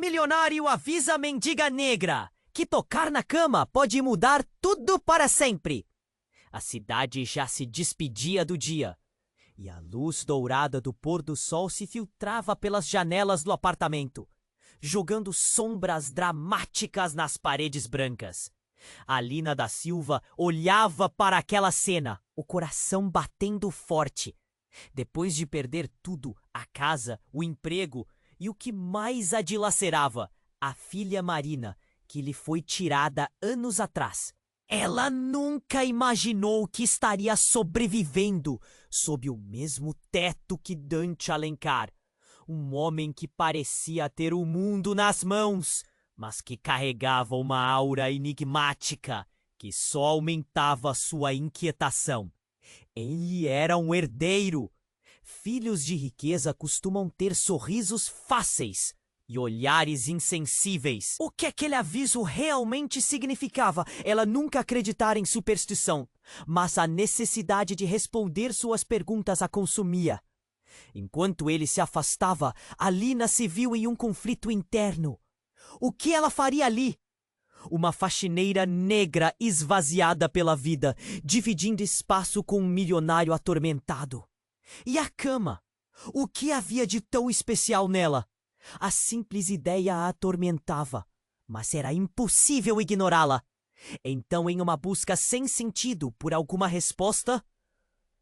Milionário avisa a mendiga negra que tocar na cama pode mudar tudo para sempre. A cidade já se despedia do dia, e a luz dourada do pôr do sol se filtrava pelas janelas do apartamento, jogando sombras dramáticas nas paredes brancas. Alina da Silva olhava para aquela cena, o coração batendo forte. Depois de perder tudo, a casa, o emprego e o que mais a dilacerava, a filha Marina, que lhe foi tirada anos atrás. Ela nunca imaginou que estaria sobrevivendo sob o mesmo teto que Dante Alencar, um homem que parecia ter o mundo nas mãos, mas que carregava uma aura enigmática que só aumentava sua inquietação. Ele era um herdeiro. Filhos de riqueza costumam ter sorrisos fáceis e olhares insensíveis. O que aquele aviso realmente significava? Ela nunca acreditara em superstição, mas a necessidade de responder suas perguntas a consumia. Enquanto ele se afastava, Alina se viu em um conflito interno. O que ela faria ali? Uma faxineira negra esvaziada pela vida, dividindo espaço com um milionário atormentado. E a cama? O que havia de tão especial nela? A simples ideia a atormentava, mas era impossível ignorá-la. Então, em uma busca sem sentido por alguma resposta,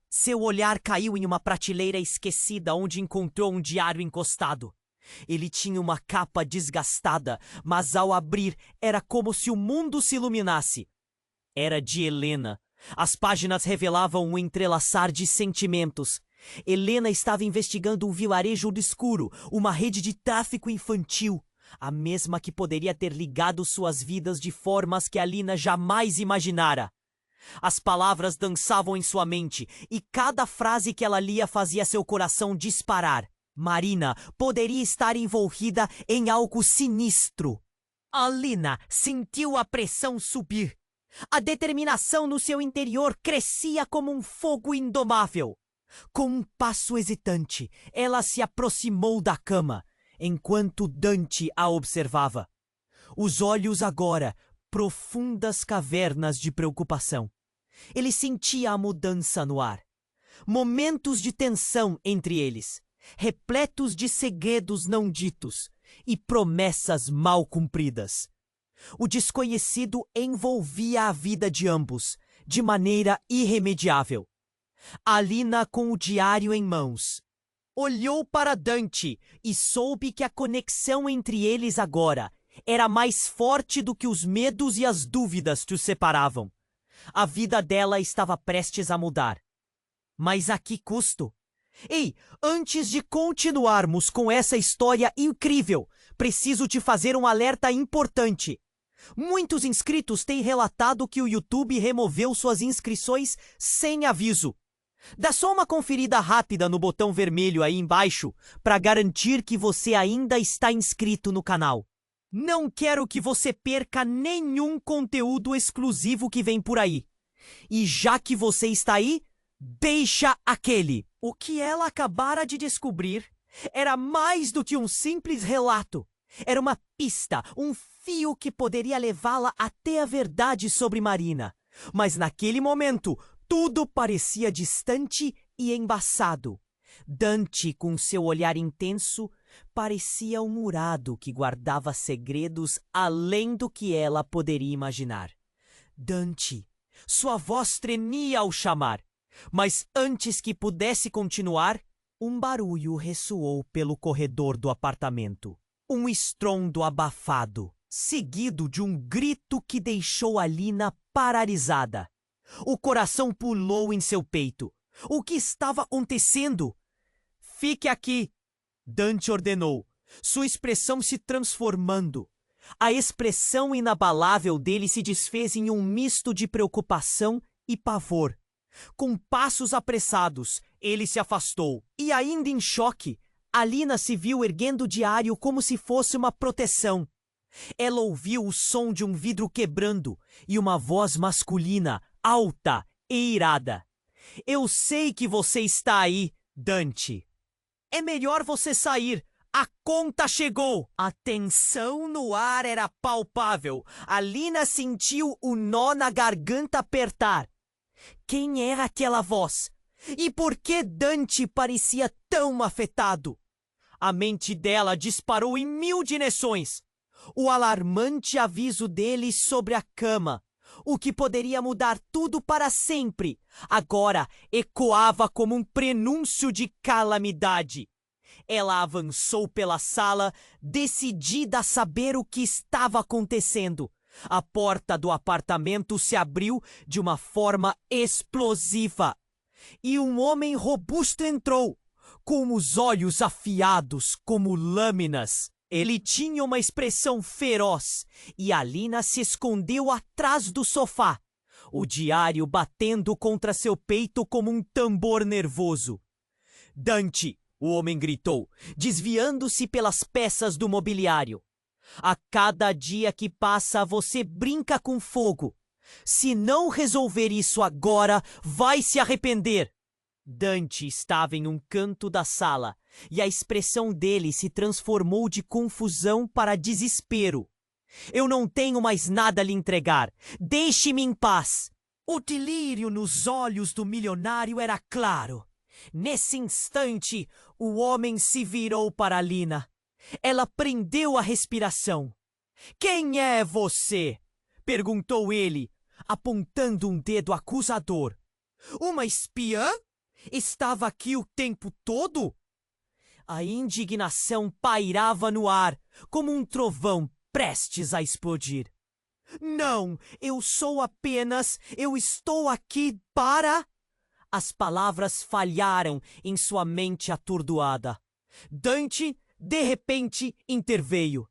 seu olhar caiu em uma prateleira esquecida onde encontrou um diário encostado. Ele tinha uma capa desgastada, mas ao abrir era como se o mundo se iluminasse. Era de Helena. As páginas revelavam um entrelaçar de sentimentos. Helena estava investigando um vilarejo obscuro, uma rede de tráfico infantil, a mesma que poderia ter ligado suas vidas de formas que Alina jamais imaginara. As palavras dançavam em sua mente, e cada frase que ela lia fazia seu coração disparar. Marina poderia estar envolvida em algo sinistro. Alina sentiu a pressão subir. A determinação no seu interior crescia como um fogo indomável. Com um passo hesitante, ela se aproximou da cama, enquanto Dante a observava. Os olhos agora, profundas cavernas de preocupação. Ele sentia a mudança no ar. Momentos de tensão entre eles, repletos de segredos não ditos e promessas mal cumpridas. O desconhecido envolvia a vida de ambos, de maneira irremediável. Alina, com o diário em mãos, olhou para Dante e soube que a conexão entre eles agora era mais forte do que os medos e as dúvidas que os separavam. A vida dela estava prestes a mudar. Mas a que custo? Ei, antes de continuarmos com essa história incrível, preciso te fazer um alerta importante. Muitos inscritos têm relatado que o YouTube removeu suas inscrições sem aviso. Dá só uma conferida rápida no botão vermelho aí embaixo para garantir que você ainda está inscrito no canal. Não quero que você perca nenhum conteúdo exclusivo que vem por aí. E já que você está aí, deixa aquele. O que ela acabara de descobrir era mais do que um simples relato. Era uma pista, um fio que poderia levá-la até a verdade sobre Marina. Mas naquele momento, tudo parecia distante e embaçado. Dante, com seu olhar intenso, parecia um murado que guardava segredos além do que ela poderia imaginar. Dante! Sua voz tremia ao chamar. Mas antes que pudesse continuar, um barulho ressoou pelo corredor do apartamento. Um estrondo abafado, seguido de um grito que deixou Alina paralisada. O coração pulou em seu peito. O que estava acontecendo? Fique aqui, Dante ordenou, sua expressão se transformando. A expressão inabalável dele se desfez em um misto de preocupação e pavor. Com passos apressados, ele se afastou. E ainda em choque, Alina se viu erguendo o diário como se fosse uma proteção. Ela ouviu o som de um vidro quebrando e uma voz masculina, alta e irada. Eu sei que você está aí, Dante. É melhor você sair. A conta chegou! A tensão no ar era palpável. Alina sentiu o nó na garganta apertar. Quem era aquela voz? E por que Dante parecia tão afetado? A mente dela disparou em 1000 direções. O alarmante aviso dele sobre a cama, o que poderia mudar tudo para sempre, agora ecoava como um prenúncio de calamidade. Ela avançou pela sala, decidida a saber o que estava acontecendo. A porta do apartamento se abriu de uma forma explosiva. E um homem robusto entrou, com os olhos afiados como lâminas. Ele tinha uma expressão feroz e Alina se escondeu atrás do sofá, o diário batendo contra seu peito como um tambor nervoso. Dante! O homem gritou, desviando-se pelas peças do mobiliário. A cada dia que passa, você brinca com fogo. Se não resolver isso agora, vai se arrepender. Dante estava em um canto da sala, e a expressão dele se transformou de confusão para desespero. Eu não tenho mais nada a lhe entregar. Deixe-me em paz. O delírio nos olhos do milionário era claro. Nesse instante, o homem se virou para Alina. Ela prendeu a respiração. Quem é você? Perguntou ele, apontando um dedo acusador. Uma espiã? Estava aqui o tempo todo? A indignação pairava no ar, como um trovão prestes a explodir. Não, eu estou aqui para... As palavras falharam em sua mente atordoada. Dante, de repente, interveio.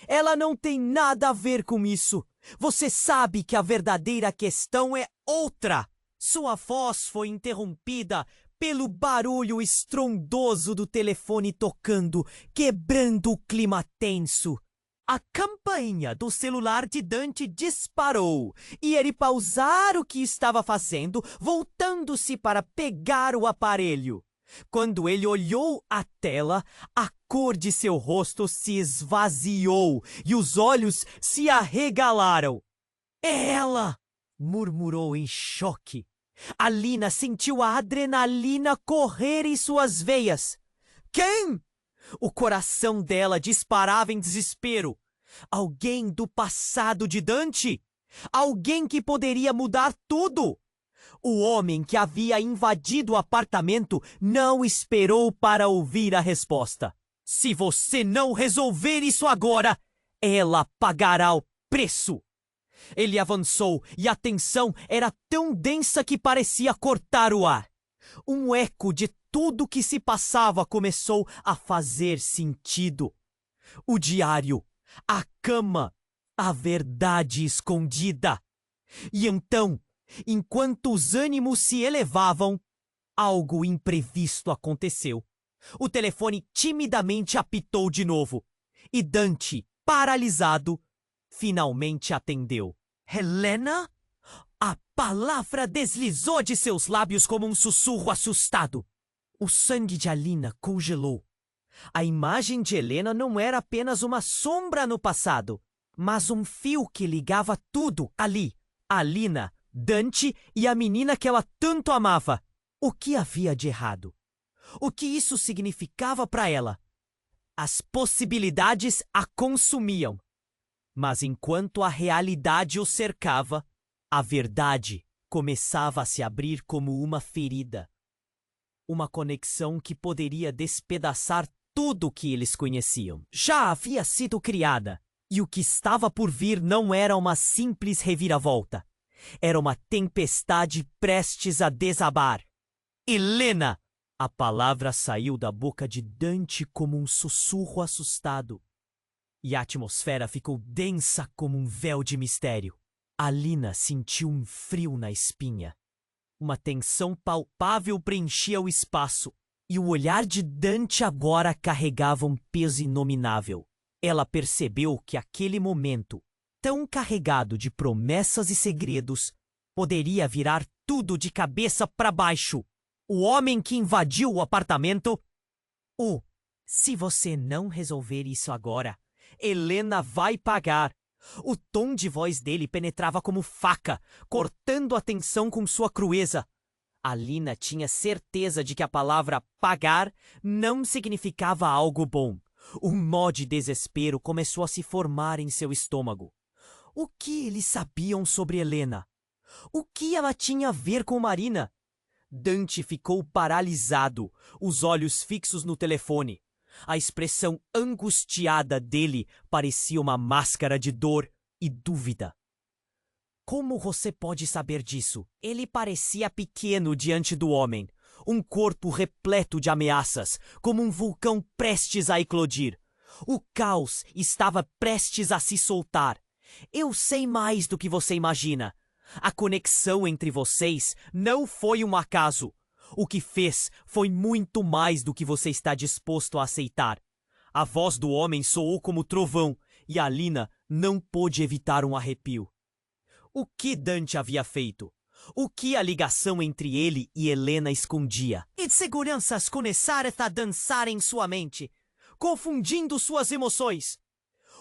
Ela não tem nada a ver com isso. Você sabe que a verdadeira questão é outra. Sua voz foi interrompida pelo barulho estrondoso do telefone tocando, quebrando o clima tenso. A campainha do celular de Dante disparou e ele pausar o que estava fazendo, voltando-se para pegar o aparelho. Quando ele olhou a tela, a cor de seu rosto se esvaziou e os olhos se arregalaram. É ela! Murmurou em choque. Alina sentiu a adrenalina correr em suas veias. Quem? O coração dela disparava em desespero. Alguém do passado de Dante? Alguém que poderia mudar tudo? O homem que havia invadido o apartamento não esperou para ouvir a resposta. Se você não resolver isso agora, ela pagará o preço. Ele avançou e a tensão era tão densa que parecia cortar o ar. Um eco de tudo o que se passava começou a fazer sentido. O diário, a cama, a verdade escondida. E então, enquanto os ânimos se elevavam, algo imprevisto aconteceu. O telefone timidamente apitou de novo. E Dante, paralisado, finalmente atendeu. Helena? A palavra deslizou de seus lábios como um sussurro assustado. O sangue de Alina congelou. A imagem de Helena não era apenas uma sombra no passado, mas um fio que ligava tudo ali. Alina, Dante e a menina que ela tanto amava. O que havia de errado? O que isso significava para ela? As possibilidades a consumiam. Mas enquanto a realidade o cercava, a verdade começava a se abrir como uma ferida. Uma conexão que poderia despedaçar tudo o que eles conheciam. Já havia sido criada, e o que estava por vir não era uma simples reviravolta. Era uma tempestade prestes a desabar. Helena! A palavra saiu da boca de Dante como um sussurro assustado. E a atmosfera ficou densa como um véu de mistério. Alina sentiu um frio na espinha. Uma tensão palpável preenchia o espaço, e o olhar de Dante agora carregava um peso inominável. Ela percebeu que aquele momento, tão carregado de promessas e segredos, poderia virar tudo de cabeça para baixo. O homem que invadiu o apartamento... O Se você não resolver isso agora, Helena vai pagar. O tom de voz dele penetrava como faca, cortando a tensão com sua crueza. Alina tinha certeza de que a palavra pagar não significava algo bom. Um nó de desespero começou a se formar em seu estômago. O que eles sabiam sobre Helena? O que ela tinha a ver com Marina? Dante ficou paralisado, os olhos fixos no telefone. A expressão angustiada dele parecia uma máscara de dor e dúvida. Como você pode saber disso? Ele parecia pequeno diante do homem, um corpo repleto de ameaças, como um vulcão prestes a eclodir. O caos estava prestes a se soltar. Eu sei mais do que você imagina. A conexão entre vocês não foi um acaso. O que fez foi muito mais do que você está disposto a aceitar. A voz do homem soou como trovão e Alina não pôde evitar um arrepio. O que Dante havia feito? O que a ligação entre ele e Helena escondia? Inseguranças começaram a dançar em sua mente, confundindo suas emoções.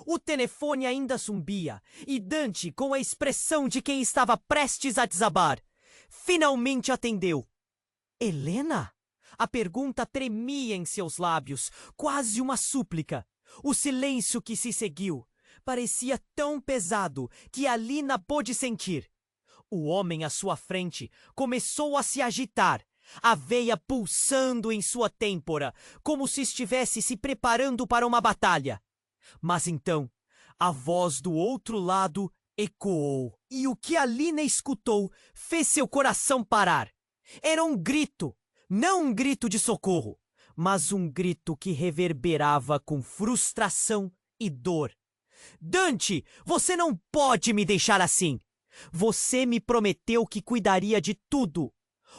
O telefone ainda zumbia e Dante, com a expressão de quem estava prestes a desabar, finalmente atendeu. Helena? A pergunta tremia em seus lábios, quase uma súplica. O silêncio que se seguiu parecia tão pesado que Alina pôde sentir. O homem à sua frente começou a se agitar, a veia pulsando em sua têmpora, como se estivesse se preparando para uma batalha. Mas então, a voz do outro lado ecoou, e o que Alina escutou fez seu coração parar. Era um grito, não um grito de socorro, mas um grito que reverberava com frustração e dor. Dante, você não pode me deixar assim. Você me prometeu que cuidaria de tudo.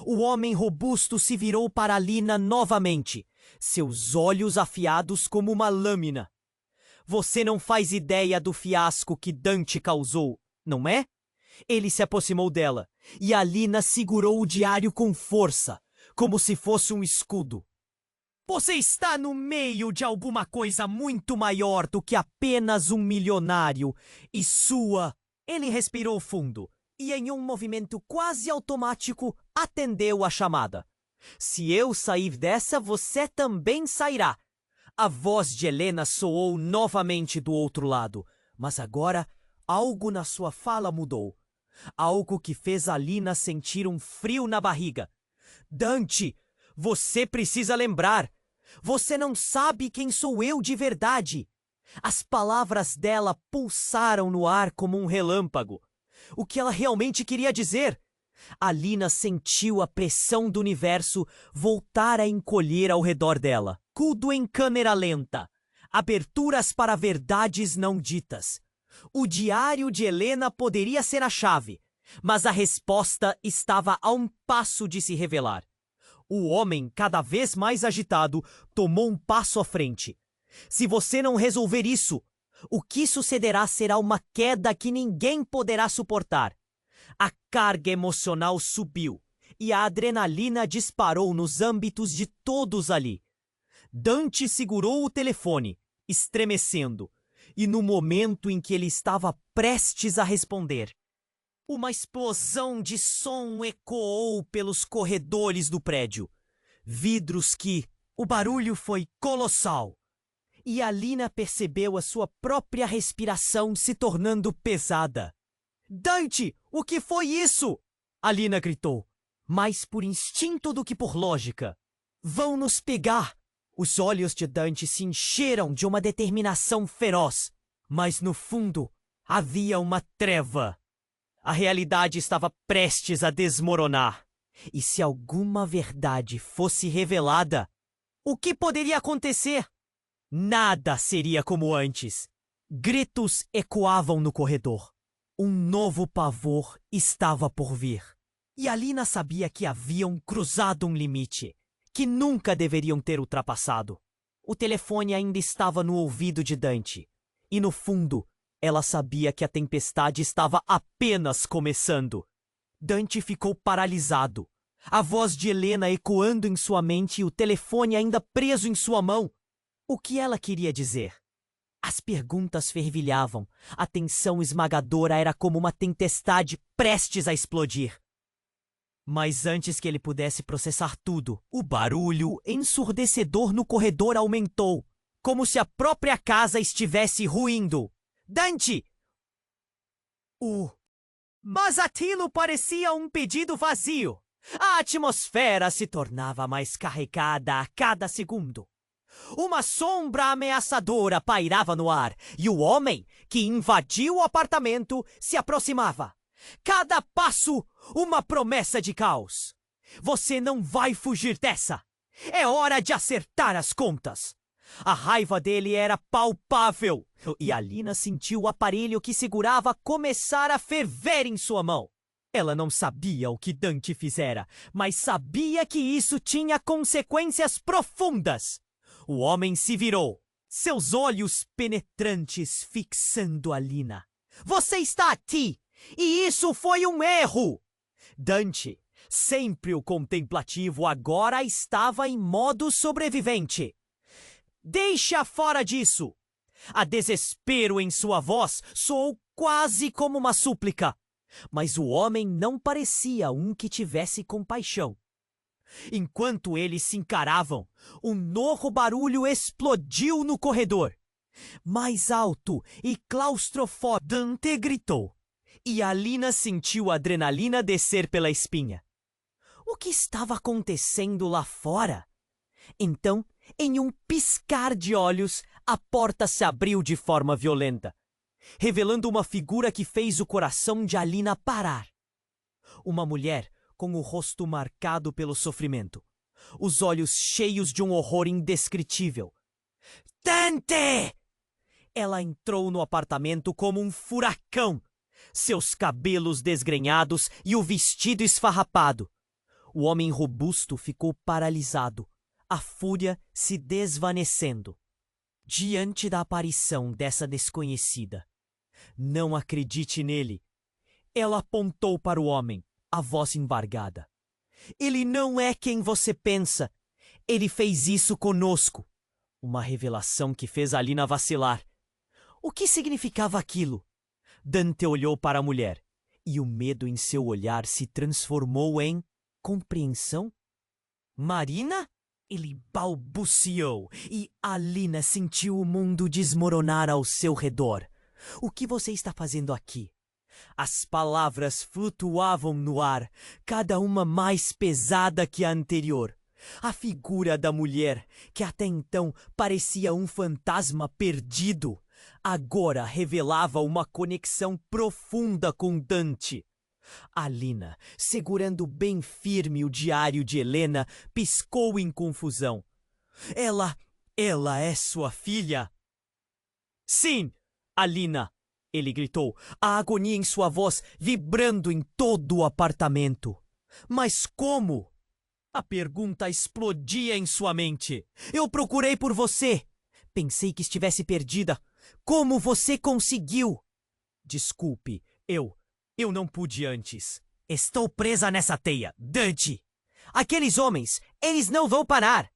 O homem robusto se virou para Alina novamente, seus olhos afiados como uma lâmina. Você não faz ideia do fiasco que Dante causou, não é? Ele se aproximou dela, e Alina segurou o diário com força, como se fosse um escudo. Você está no meio de alguma coisa muito maior do que apenas um milionário e sua... Ele respirou fundo e, em um movimento quase automático, atendeu a chamada. Se eu sair dessa, você também sairá. A voz de Helena soou novamente do outro lado, mas agora algo na sua fala mudou. Algo que fez Alina sentir um frio na barriga. Dante, você precisa lembrar. Você não sabe quem sou eu de verdade. As palavras dela pulsaram no ar como um relâmpago. O que ela realmente queria dizer? Alina sentiu a pressão do universo voltar a encolher ao redor dela. Tudo em câmera lenta. Aberturas para verdades não ditas. O diário de Helena poderia ser a chave, mas a resposta estava a um passo de se revelar. O homem, cada vez mais agitado, tomou um passo à frente. Se você não resolver isso, o que sucederá será uma queda que ninguém poderá suportar. A carga emocional subiu e a adrenalina disparou nos âmbitos de todos ali. Dante segurou o telefone, estremecendo, e no momento em que ele estava prestes a responder, uma explosão de som ecoou pelos corredores do prédio. Vidros que... O barulho foi colossal. E Alina percebeu a sua própria respiração se tornando pesada. Dante, o que foi isso? Alina gritou, mais por instinto do que por lógica. Vão nos pegar! Os olhos de Dante se encheram de uma determinação feroz, mas no fundo havia uma treva. A realidade estava prestes a desmoronar. E se alguma verdade fosse revelada, o que poderia acontecer? Nada seria como antes. Gritos ecoavam no corredor. Um novo pavor estava por vir. E Alina sabia que haviam cruzado um limite, que nunca deveriam ter ultrapassado. O telefone ainda estava no ouvido de Dante. E no fundo, ela sabia que a tempestade estava apenas começando. Dante ficou paralisado. A voz de Helena ecoando em sua mente e o telefone ainda preso em sua mão. O que ela queria dizer? As perguntas fervilhavam. A tensão esmagadora era como uma tempestade prestes a explodir. Mas antes que ele pudesse processar tudo, o barulho ensurdecedor no corredor aumentou, como se a própria casa estivesse ruindo. Dante! Mas aquilo parecia um pedido vazio. A atmosfera se tornava mais carregada a cada segundo. Uma sombra ameaçadora pairava no ar, e o homem que invadiu o apartamento se aproximava. Cada passo, uma promessa de caos. Você não vai fugir dessa. É hora de acertar as contas. A raiva dele era palpável, e Alina sentiu o aparelho que segurava começar a ferver em sua mão. Ela não sabia o que Dante fizera, mas sabia que isso tinha consequências profundas. O homem se virou, seus olhos penetrantes fixando Alina. Você está aqui, e isso foi um erro! Dante, sempre o contemplativo, agora estava em modo sobrevivente. Deixa fora disso! A desespero em sua voz soou quase como uma súplica. Mas o homem não parecia um que tivesse compaixão. Enquanto eles se encaravam, um novo barulho explodiu no corredor. Mais alto e claustrofóbico, Dante gritou. E Alina sentiu a adrenalina descer pela espinha. O que estava acontecendo lá fora? Então, em um piscar de olhos, a porta se abriu de forma violenta, revelando uma figura que fez o coração de Alina parar. Uma mulher com o rosto marcado pelo sofrimento, os olhos cheios de um horror indescritível. Dante! Ela entrou no apartamento como um furacão, seus cabelos desgrenhados e o vestido esfarrapado. O homem robusto ficou paralisado, a fúria se desvanecendo. Diante da aparição dessa desconhecida, não acredite nele. Ela apontou para o homem, a voz embargada. Ele não é quem você pensa. Ele fez isso conosco. Uma revelação que fez Alina vacilar. O que significava aquilo? Dante olhou para a mulher, e o medo em seu olhar se transformou em compreensão. Marina? Ele balbuciou, e Alina sentiu o mundo desmoronar ao seu redor. O que você está fazendo aqui? As palavras flutuavam no ar, cada uma mais pesada que a anterior. A figura da mulher, que até então parecia um fantasma perdido, agora revelava uma conexão profunda com Dante. Alina, segurando bem firme o diário de Helena, piscou em confusão. Ela é sua filha? Sim, Alina! Ele gritou, a agonia em sua voz vibrando em todo o apartamento. Mas como? A pergunta explodia em sua mente. Eu procurei por você. Pensei que estivesse perdida. Como você conseguiu? Desculpe, eu não pude antes. Estou presa nessa teia, Dante. Aqueles homens, eles não vão parar.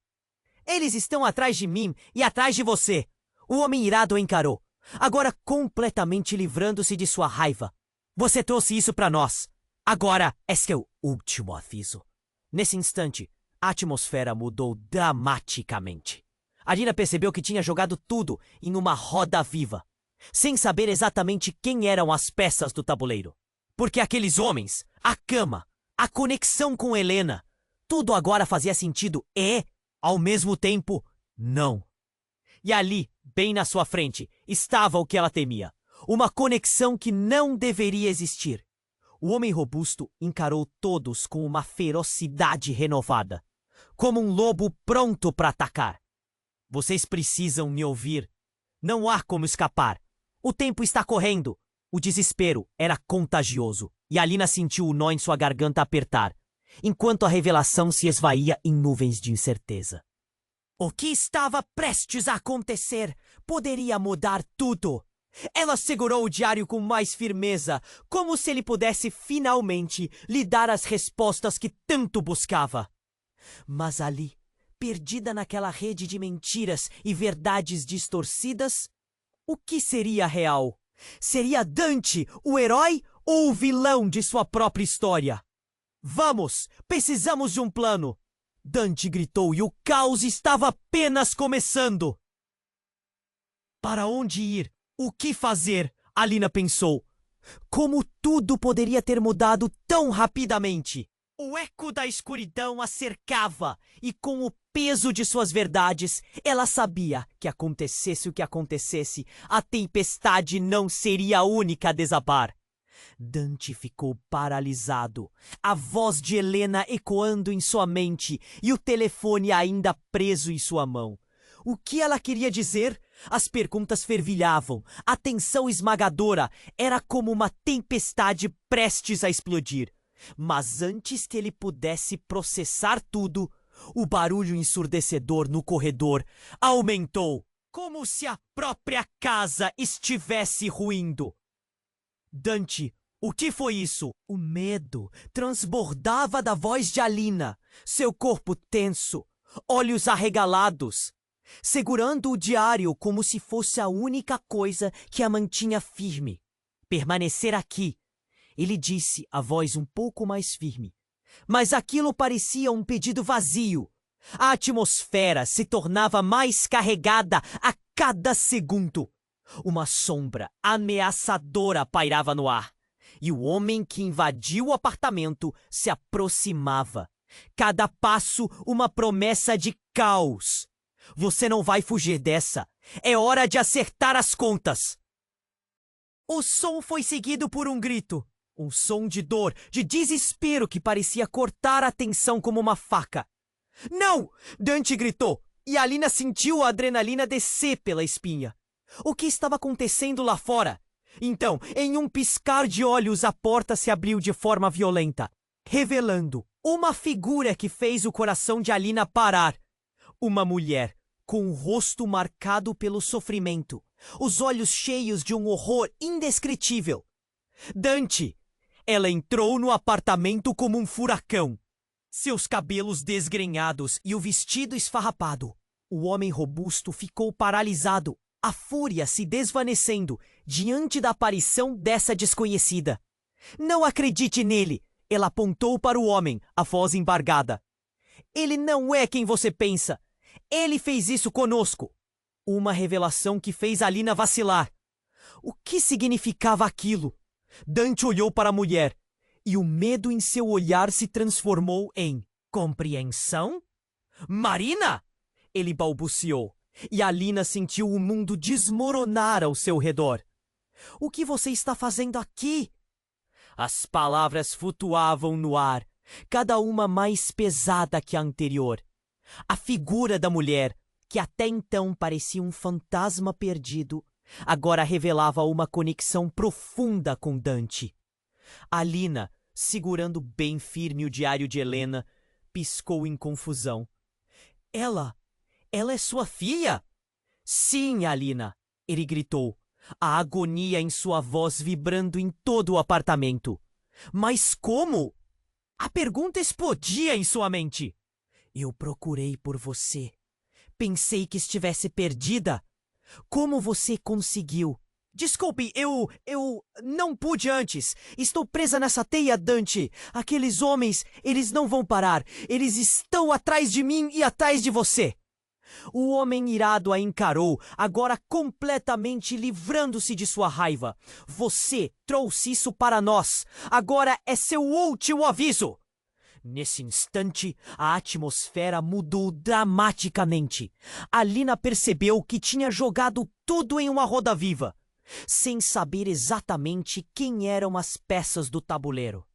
Eles estão atrás de mim e atrás de você. O homem irado o encarou, agora completamente livrando-se de sua raiva. Você trouxe isso para nós. Agora é seu último aviso. Nesse instante, a atmosfera mudou dramaticamente. Alina percebeu que tinha jogado tudo em uma roda viva, sem saber exatamente quem eram as peças do tabuleiro. Porque aqueles homens, a cama, a conexão com Helena, tudo agora fazia sentido e, ao mesmo tempo, não. E ali, bem na sua frente, estava o que ela temia. Uma conexão que não deveria existir. O homem robusto encarou todos com uma ferocidade renovada, como um lobo pronto para atacar. Vocês precisam me ouvir. Não há como escapar. O tempo está correndo. O desespero era contagioso, e Alina sentiu o nó em sua garganta apertar, enquanto a revelação se esvaía em nuvens de incerteza. O que estava prestes a acontecer poderia mudar tudo. Ela segurou o diário com mais firmeza, como se ele pudesse finalmente lhe dar as respostas que tanto buscava. Mas ali, perdida naquela rede de mentiras e verdades distorcidas? O que seria real? Seria Dante o herói ou o vilão de sua própria história? Vamos, precisamos de um plano! Dante gritou e o caos estava apenas começando. Para onde ir? O que fazer? Alina pensou. Como tudo poderia ter mudado tão rapidamente? O eco da escuridão a cercava e, com o peso de suas verdades, ela sabia que acontecesse o que acontecesse, a tempestade não seria a única a desabar. Dante ficou paralisado, a voz de Helena ecoando em sua mente e o telefone ainda preso em sua mão. O que ela queria dizer? As perguntas fervilhavam, a tensão esmagadora era como uma tempestade prestes a explodir. Mas antes que ele pudesse processar tudo, o barulho ensurdecedor no corredor aumentou, como se a própria casa estivesse ruindo. Dante, o que foi isso? O medo transbordava da voz de Alina, seu corpo tenso, olhos arregalados, segurando o diário como se fosse a única coisa que a mantinha firme. Permanecer aqui, ele disse, a voz um pouco mais firme. Mas aquilo parecia um pedido vazio. A atmosfera se tornava mais carregada a cada segundo. Uma sombra ameaçadora pairava no ar. E o homem que invadiu o apartamento se aproximava. Cada passo uma promessa de caos. Você não vai fugir dessa. É hora de acertar as contas. O som foi seguido por um grito. Um som de dor, de desespero que parecia cortar a tensão como uma faca. Não! Dante gritou, e Alina sentiu a adrenalina descer pela espinha. O que estava acontecendo lá fora? Então, em um piscar de olhos, a porta se abriu de forma violenta, revelando uma figura que fez o coração de Alina parar. Uma mulher, com o rosto marcado pelo sofrimento, os olhos cheios de um horror indescritível. Dante! Ela entrou no apartamento como um furacão. Seus cabelos desgrenhados e o vestido esfarrapado. O homem robusto ficou paralisado, a fúria se desvanecendo diante da aparição dessa desconhecida. Não acredite nele! Ela apontou para o homem, a voz embargada. Ele não é quem você pensa. Ele fez isso conosco. Uma revelação que fez Alina vacilar. O que significava aquilo? Dante olhou para a mulher, e o medo em seu olhar se transformou em compreensão? Marina! Ele balbuciou, e Alina sentiu o mundo desmoronar ao seu redor. O que você está fazendo aqui? As palavras flutuavam no ar, cada uma mais pesada que a anterior. A figura da mulher, que até então parecia um fantasma perdido, agora revelava uma conexão profunda com Dante. Alina, segurando bem firme o diário de Helena, piscou em confusão. Ela é sua filha? Sim, Alina, ele gritou, a agonia em sua voz vibrando em todo o apartamento. Mas como? A pergunta explodia em sua mente. Eu procurei por você. Pensei que estivesse perdida. Como você conseguiu? Desculpe, eu não pude antes. Estou presa nessa teia, Dante. Aqueles homens, eles não vão parar. Eles estão atrás de mim e atrás de você. O homem irado a encarou, agora completamente livrando-se de sua raiva. Você trouxe isso para nós. Agora é seu último aviso. Nesse instante, a atmosfera mudou dramaticamente. Alina percebeu que tinha jogado tudo em uma roda viva, sem saber exatamente quem eram as peças do tabuleiro.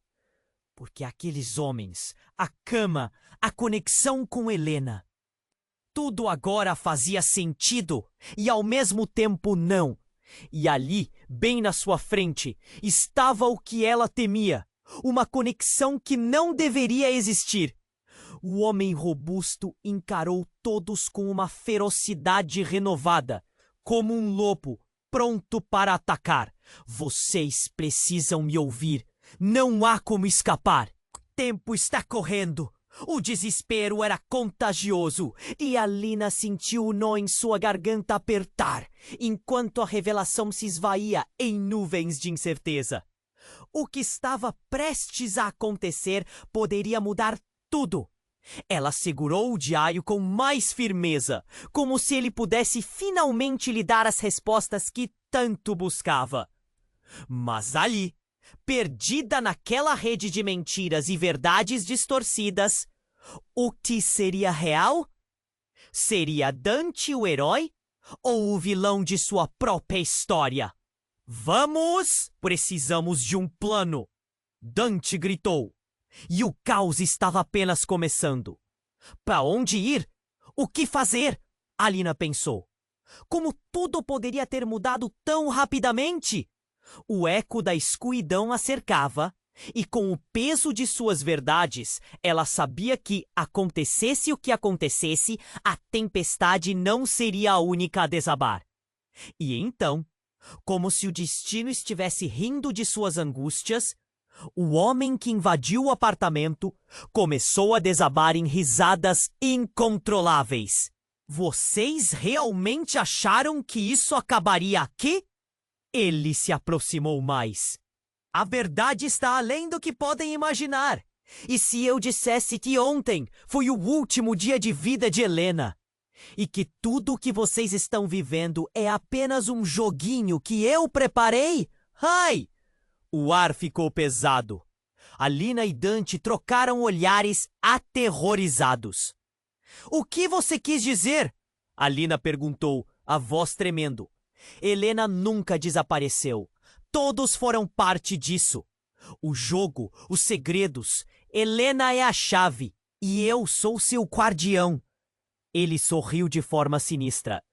Porque aqueles homens, a cama, a conexão com Helena, tudo agora fazia sentido e ao mesmo tempo não. E ali, bem na sua frente, estava o que ela temia. Uma conexão que não deveria existir. O homem robusto encarou todos com uma ferocidade renovada, como um lobo pronto para atacar. Vocês precisam me ouvir. Não há como escapar. O tempo está correndo. O desespero era contagioso e Alina sentiu o nó em sua garganta apertar, enquanto a revelação se esvaía em nuvens de incerteza. O que estava prestes a acontecer poderia mudar tudo. Ela segurou o diário com mais firmeza, como se ele pudesse finalmente lhe dar as respostas que tanto buscava. Mas ali, perdida naquela rede de mentiras e verdades distorcidas, o que seria real? Seria Dante o herói ou o vilão de sua própria história? Vamos! Precisamos de um plano! Dante gritou. E o caos estava apenas começando. Para onde ir? O que fazer? Alina pensou. Como tudo poderia ter mudado tão rapidamente? O eco da escuridão a cercava, e com o peso de suas verdades, ela sabia que, acontecesse o que acontecesse, a tempestade não seria a única a desabar. E então, como se o destino estivesse rindo de suas angústias, o homem que invadiu o apartamento começou a desabar em risadas incontroláveis. Vocês realmente acharam que isso acabaria aqui? Ele se aproximou mais. A verdade está além do que podem imaginar. E se eu dissesse que ontem foi o último dia de vida de Helena? E que tudo o que vocês estão vivendo é apenas um joguinho que eu preparei? Ai! O ar ficou pesado. Alina e Dante trocaram olhares aterrorizados. O que você quis dizer? Alina perguntou, a voz tremendo. Helena nunca desapareceu. Todos foram parte disso. O jogo, os segredos. Helena é a chave e eu sou seu guardião. Ele sorriu de forma sinistra.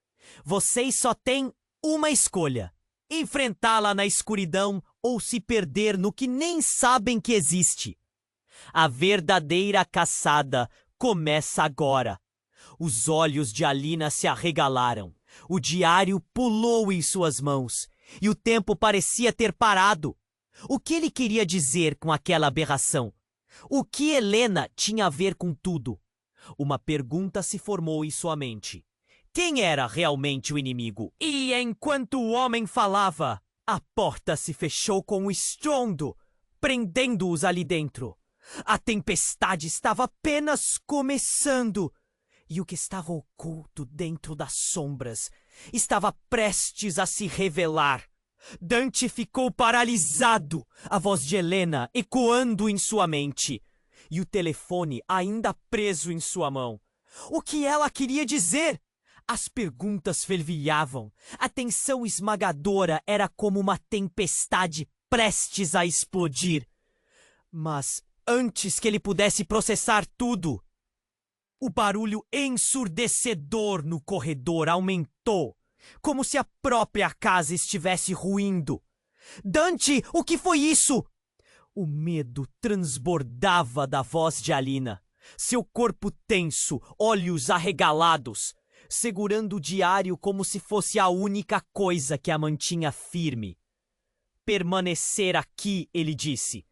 Vocês só têm uma escolha: enfrentá-la na escuridão ou se perder no que nem sabem que existe. A verdadeira caçada começa agora. Os olhos de Alina se arregalaram. O diário pulou em suas mãos e o tempo parecia ter parado. O que ele queria dizer com aquela aberração? O que Helena tinha a ver com tudo? Uma pergunta se formou em sua mente. Quem era realmente o inimigo? E enquanto o homem falava, a porta se fechou com um estrondo, prendendo-os ali dentro. A tempestade estava apenas começando. E o que estava oculto dentro das sombras estava prestes a se revelar. Dante ficou paralisado, a voz de Helena ecoando em sua mente, e o telefone ainda preso em sua mão. O que ela queria dizer? As perguntas fervilhavam. A tensão esmagadora era como uma tempestade prestes a explodir. Mas antes que ele pudesse processar tudo, o barulho ensurdecedor no corredor aumentou, como se a própria casa estivesse ruindo. Dante, o que foi isso? O medo transbordava da voz de Alina. Seu corpo tenso, olhos arregalados, segurando o diário como se fosse a única coisa que a mantinha firme. Permanecer aqui, ele disse,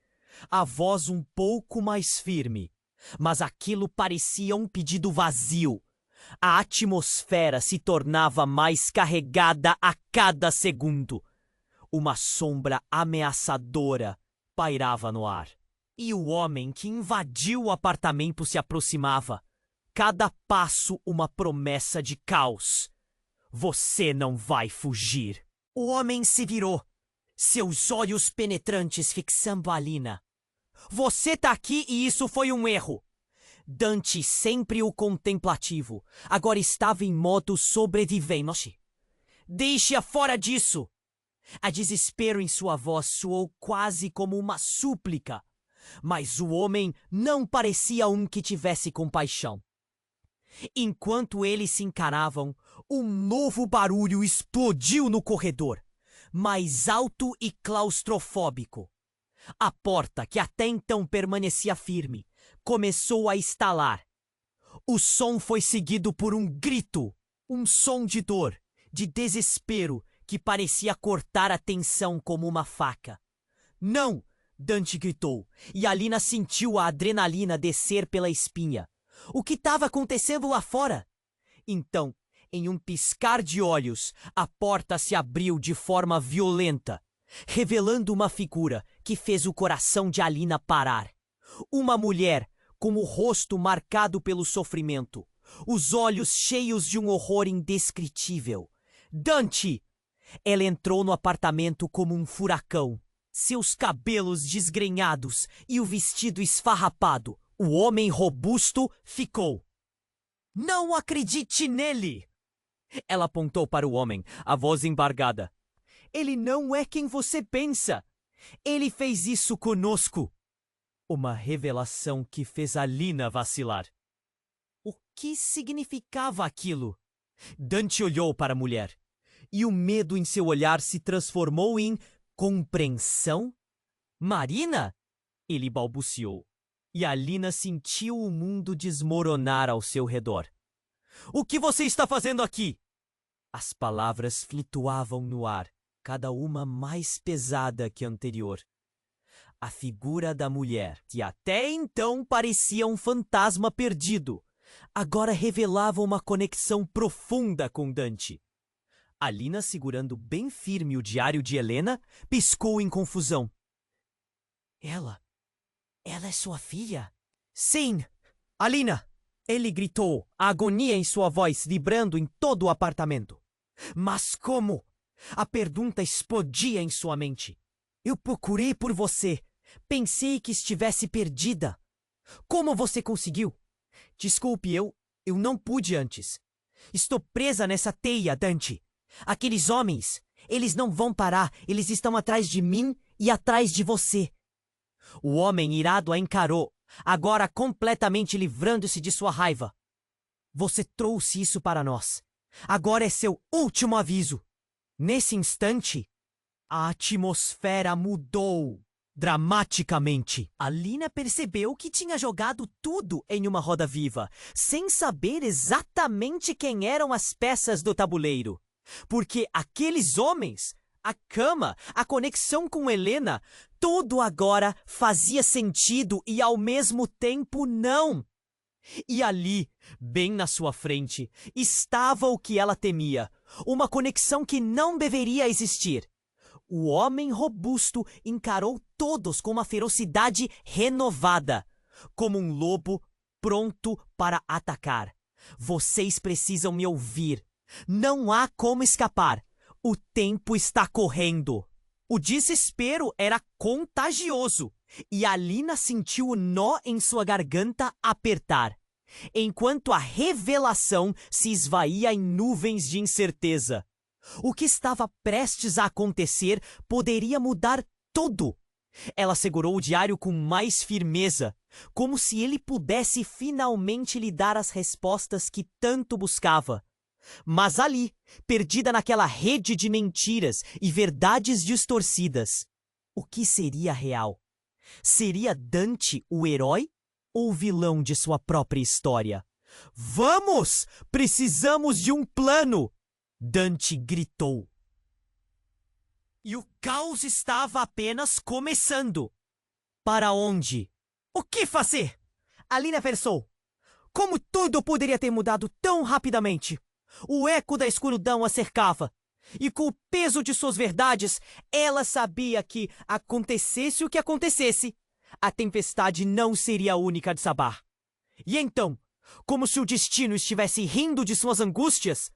a voz um pouco mais firme. Mas aquilo parecia um pedido vazio. A atmosfera se tornava mais carregada a cada segundo. Uma sombra ameaçadora pairava no ar. E o homem que invadiu o apartamento se aproximava. Cada passo uma promessa de caos. Você não vai fugir. O homem se virou, seus olhos penetrantes fixando Alina. Você tá aqui e isso foi um erro. Dante, sempre o contemplativo, agora estava em modo sobrevivente. Deixe-a fora disso. A desespero em sua voz soou quase como uma súplica, mas o homem não parecia um que tivesse compaixão. Enquanto eles se encaravam, um novo barulho explodiu no corredor, mais alto e claustrofóbico. A porta, que até então permanecia firme, começou a estalar. O som foi seguido por um grito, um som de dor, de desespero, que parecia cortar a tensão como uma faca. Não! Dante gritou, e Alina sentiu a adrenalina descer pela espinha. O que estava acontecendo lá fora? Então, em um piscar de olhos, a porta se abriu de forma violenta, revelando uma figura que fez o coração de Alina parar. Uma mulher com o rosto marcado pelo sofrimento, os olhos cheios de um horror indescritível. Dante! Ela entrou no apartamento como um furacão. Seus cabelos desgrenhados e o vestido esfarrapado. O homem robusto ficou. Não acredite nele! Ela apontou para o homem, a voz embargada. Ele não é quem você pensa. Ele fez isso conosco. Uma revelação que fez Alina vacilar. O que significava aquilo? Dante olhou para a mulher, e o medo em seu olhar se transformou em compreensão. Marina? Ele balbuciou, e Alina sentiu o mundo desmoronar ao seu redor. O que você está fazendo aqui? As palavras flutuavam no ar, cada uma mais pesada que a anterior. A figura da mulher, que até então parecia um fantasma perdido, agora revelava uma conexão profunda com Dante. Alina, segurando bem firme o diário de Helena, piscou em confusão. Ela é sua filha? Sim, Alina! Ele gritou, a agonia em sua voz vibrando em todo o apartamento. Mas como? A pergunta explodia em sua mente. Eu procurei por você. Pensei que estivesse perdida. Como você conseguiu? Desculpe, eu não pude antes. Estou presa nessa teia, Dante. Aqueles homens, eles não vão parar. Eles estão atrás de mim e atrás de você. O homem irado a encarou, agora completamente livrando-se de sua raiva. Você trouxe isso para nós. Agora é seu último aviso. Nesse instante, a atmosfera mudou dramaticamente. Alina percebeu que tinha jogado tudo em uma roda viva, sem saber exatamente quem eram as peças do tabuleiro. Porque aqueles homens, a cama, a conexão com Helena, tudo agora fazia sentido e ao mesmo tempo não. E ali, bem na sua frente, estava o que ela temia, uma conexão que não deveria existir. O homem robusto encarou todos com uma ferocidade renovada, como um lobo pronto para atacar. Vocês precisam me ouvir. Não há como escapar. O tempo está correndo. O desespero era contagioso e Alina sentiu o nó em sua garganta apertar, enquanto a revelação se esvaía em nuvens de incerteza. O que estava prestes a acontecer poderia mudar tudo. Ela segurou o diário com mais firmeza, como se ele pudesse finalmente lhe dar as respostas que tanto buscava. Mas ali, perdida naquela rede de mentiras e verdades distorcidas, o que seria real? Seria Dante o herói ou o vilão de sua própria história? Vamos! Precisamos de um plano! Dante gritou. E o caos estava apenas começando. Para onde? O que fazer? Alina pensou. Como tudo poderia ter mudado tão rapidamente? O eco da escuridão a cercava. E com o peso de suas verdades, ela sabia que, acontecesse o que acontecesse, a tempestade não seria a única a desabar. E então, como se o destino estivesse rindo de suas angústias,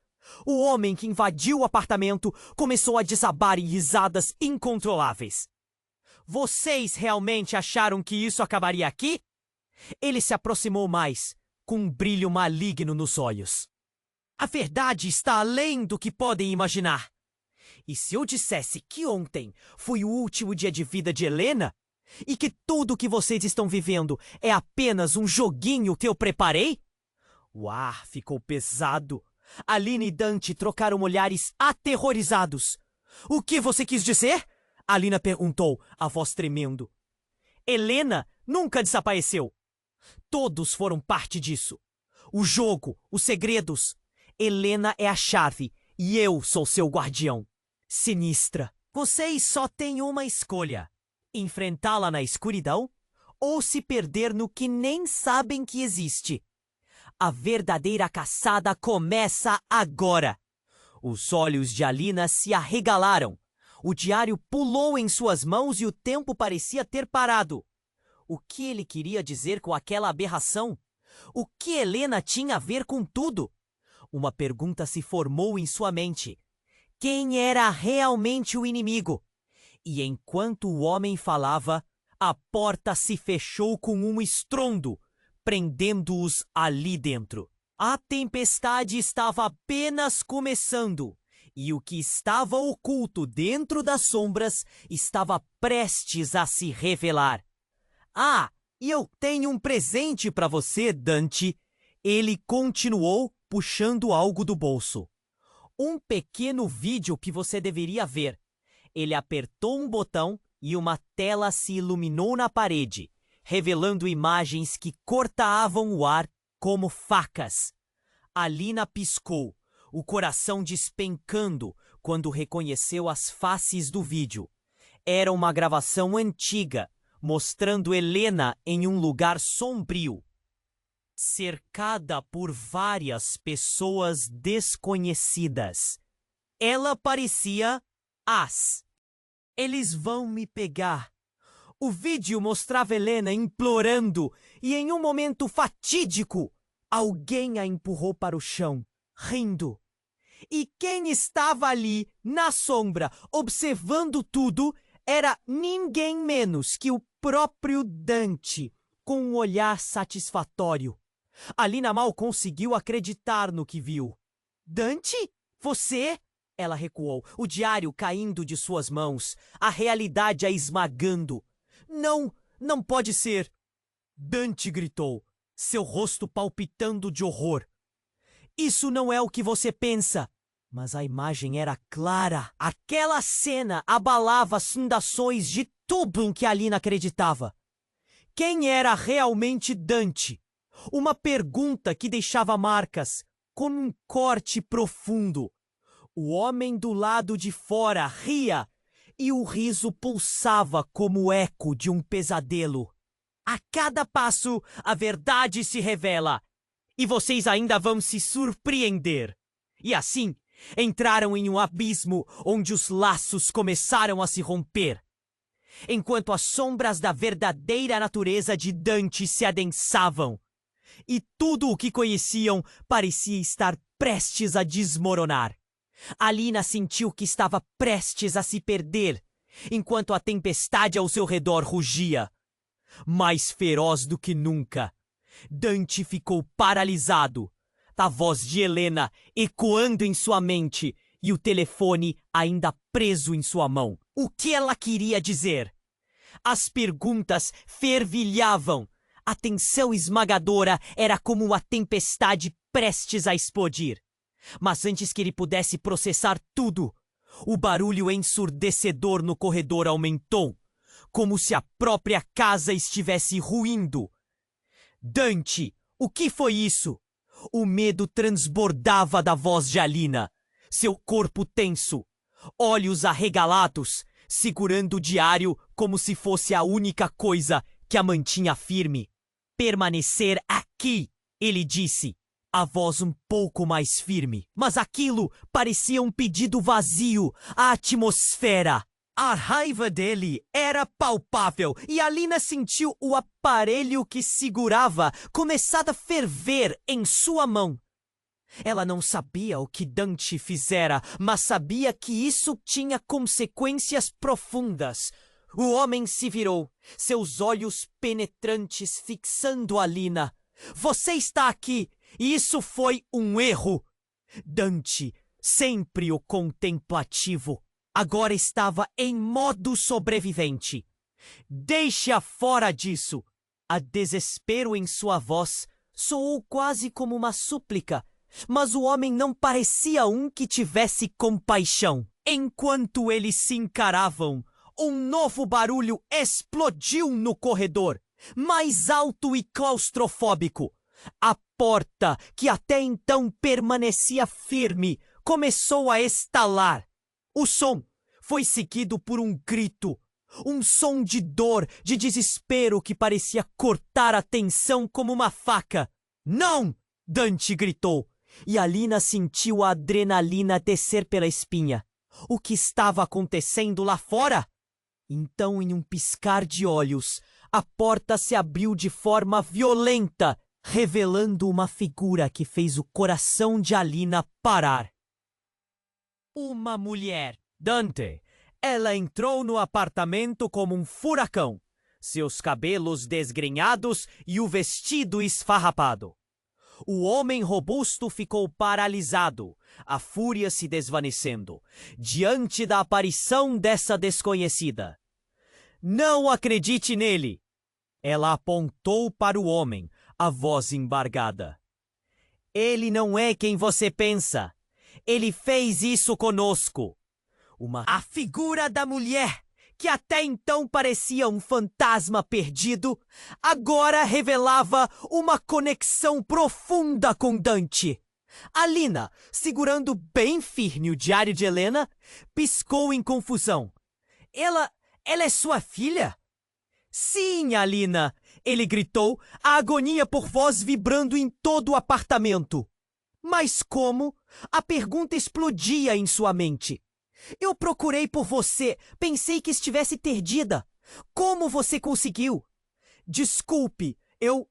o homem que invadiu o apartamento começou a desabar em risadas incontroláveis. Vocês realmente acharam que isso acabaria aqui? Ele se aproximou mais, com um brilho maligno nos olhos. A verdade está além do que podem imaginar. E se eu dissesse que ontem foi o último dia de vida de Helena, e que tudo o que vocês estão vivendo é apenas um joguinho que eu preparei? O ar ficou pesado. Alina e Dante trocaram olhares aterrorizados. O que você quis dizer? Alina perguntou, a voz tremendo. Helena nunca desapareceu. Todos foram parte disso. O jogo, os segredos. Helena é a chave e eu sou seu guardião. Sinistra, vocês só têm uma escolha. Enfrentá-la na escuridão ou se perder no que nem sabem que existe? A verdadeira caçada começa agora. Os olhos de Alina se arregalaram. O diário pulou em suas mãos e o tempo parecia ter parado. O que ele queria dizer com aquela aberração? O que Helena tinha a ver com tudo? Uma pergunta se formou em sua mente. Quem era realmente o inimigo? E enquanto o homem falava, a porta se fechou com um estrondo, prendendo-os ali dentro. A tempestade estava apenas começando, e o que estava oculto dentro das sombras estava prestes a se revelar. Ah, e eu tenho um presente para você, Dante. Ele continuou, puxando algo do bolso. Um pequeno vídeo que você deveria ver. Ele apertou um botão e uma tela se iluminou na parede, revelando imagens que cortavam o ar como facas. Alina piscou, o coração despencando quando reconheceu as faces do vídeo. Era uma gravação antiga, mostrando Helena em um lugar sombrio, cercada por várias pessoas desconhecidas. Ela parecia eles vão me pegar. O vídeo mostrava Helena implorando e em um momento fatídico, alguém a empurrou para o chão, rindo. E quem estava ali, na sombra, observando tudo, era ninguém menos que o próprio Dante, com um olhar satisfatório. Alina mal conseguiu acreditar no que viu. Dante? Você? Ela recuou, o diário caindo de suas mãos, a realidade a esmagando. Não, não pode ser! Dante gritou, seu rosto palpitando de horror. Isso não é o que você pensa! Mas a imagem era clara. Aquela cena abalava as fundações de tudo em que Alina acreditava. Quem era realmente Dante? Uma pergunta que deixava marcas, como um corte profundo. O homem do lado de fora ria, e o riso pulsava como o eco de um pesadelo. A cada passo, a verdade se revela, e vocês ainda vão se surpreender. E assim, entraram em um abismo onde os laços começaram a se romper. Enquanto as sombras da verdadeira natureza de Dante se adensavam, e tudo o que conheciam parecia estar prestes a desmoronar. Alina sentiu que estava prestes a se perder, enquanto a tempestade ao seu redor rugia. Mais feroz do que nunca, Dante ficou paralisado, a voz de Helena ecoando em sua mente e o telefone ainda preso em sua mão. O que ela queria dizer? As perguntas fervilhavam. A tensão esmagadora era como uma tempestade prestes a explodir. Mas antes que ele pudesse processar tudo, o barulho ensurdecedor no corredor aumentou, como se a própria casa estivesse ruindo. Dante, o que foi isso? O medo transbordava da voz de Alina, seu corpo tenso, olhos arregalados, segurando o diário como se fosse a única coisa que a mantinha firme. Permanecer aqui, ele disse, a voz um pouco mais firme. Mas aquilo parecia um pedido vazio, a atmosfera. A raiva dele era palpável e Alina sentiu o aparelho que segurava começar a ferver em sua mão. Ela não sabia o que Dante fizera, mas sabia que isso tinha consequências profundas. O homem se virou, seus olhos penetrantes fixando Alina. Você está aqui, e isso foi um erro. Dante, sempre o contemplativo, agora estava em modo sobrevivente. Deixe-a fora disso. A desespero em sua voz soou quase como uma súplica, mas o homem não parecia um que tivesse compaixão. Enquanto eles se encaravam, um novo barulho explodiu no corredor, mais alto e claustrofóbico. A porta, que até então permanecia firme, começou a estalar. O som foi seguido por um grito. Um som de dor, de desespero que parecia cortar a tensão como uma faca. Não! Dante gritou, e Alina sentiu a adrenalina descer pela espinha. O que estava acontecendo lá fora? Então, em um piscar de olhos, a porta se abriu de forma violenta, revelando uma figura que fez o coração de Alina parar. Uma mulher. Dante. Ela entrou no apartamento como um furacão, seus cabelos desgrenhados e o vestido esfarrapado. O homem robusto ficou paralisado, a fúria se desvanecendo, diante da aparição dessa desconhecida. Não acredite nele! Ela apontou para o homem, a voz embargada. Ele não é quem você pensa. Ele fez isso conosco. A figura da mulher, que até então parecia um fantasma perdido, agora revelava uma conexão profunda com Dante. Alina, segurando bem firme o diário de Helena, piscou em confusão. Ela é sua filha? Sim, Alina, ele gritou, a agonia por voz vibrando em todo o apartamento. Mas como? A pergunta explodia em sua mente. Eu procurei por você, pensei que estivesse perdida. Como você conseguiu? Desculpe, eu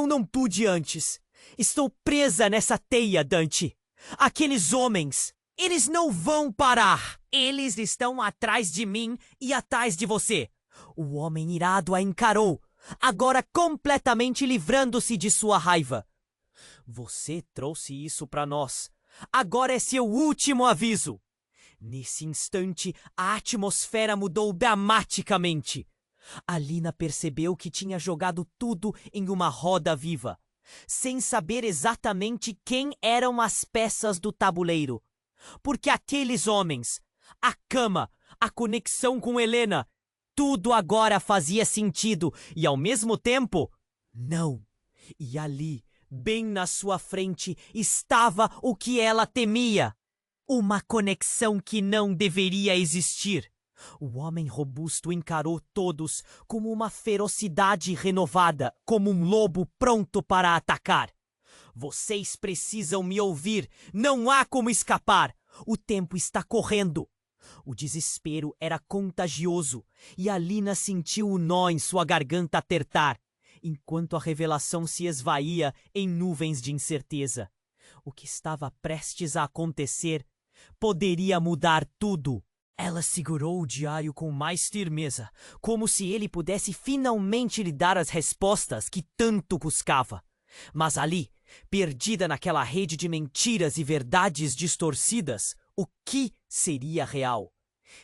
não pude antes. Estou presa nessa teia, Dante. Aqueles homens, eles não vão parar. Eles estão atrás de mim e atrás de você. O homem irado a encarou, agora completamente livrando-se de sua raiva. Você trouxe isso para nós. Agora é seu último aviso. Nesse instante, a atmosfera mudou dramaticamente. Alina percebeu que tinha jogado tudo em uma roda viva, sem saber exatamente quem eram as peças do tabuleiro. Porque aqueles homens, a cama, a conexão com Helena, tudo agora fazia sentido e, ao mesmo tempo, não. E ali, bem na sua frente, estava o que ela temia. Uma conexão que não deveria existir. O homem robusto encarou todos como uma ferocidade renovada, como um lobo pronto para atacar. Vocês precisam me ouvir, não há como escapar. O tempo está correndo. O desespero era contagioso e Alina sentiu o nó em sua garganta apertar, enquanto a revelação se esvaía em nuvens de incerteza. O que estava prestes a acontecer poderia mudar tudo. Ela segurou o diário com mais firmeza, como se ele pudesse finalmente lhe dar as respostas que tanto buscava. Mas ali, perdida naquela rede de mentiras e verdades distorcidas, o que seria real?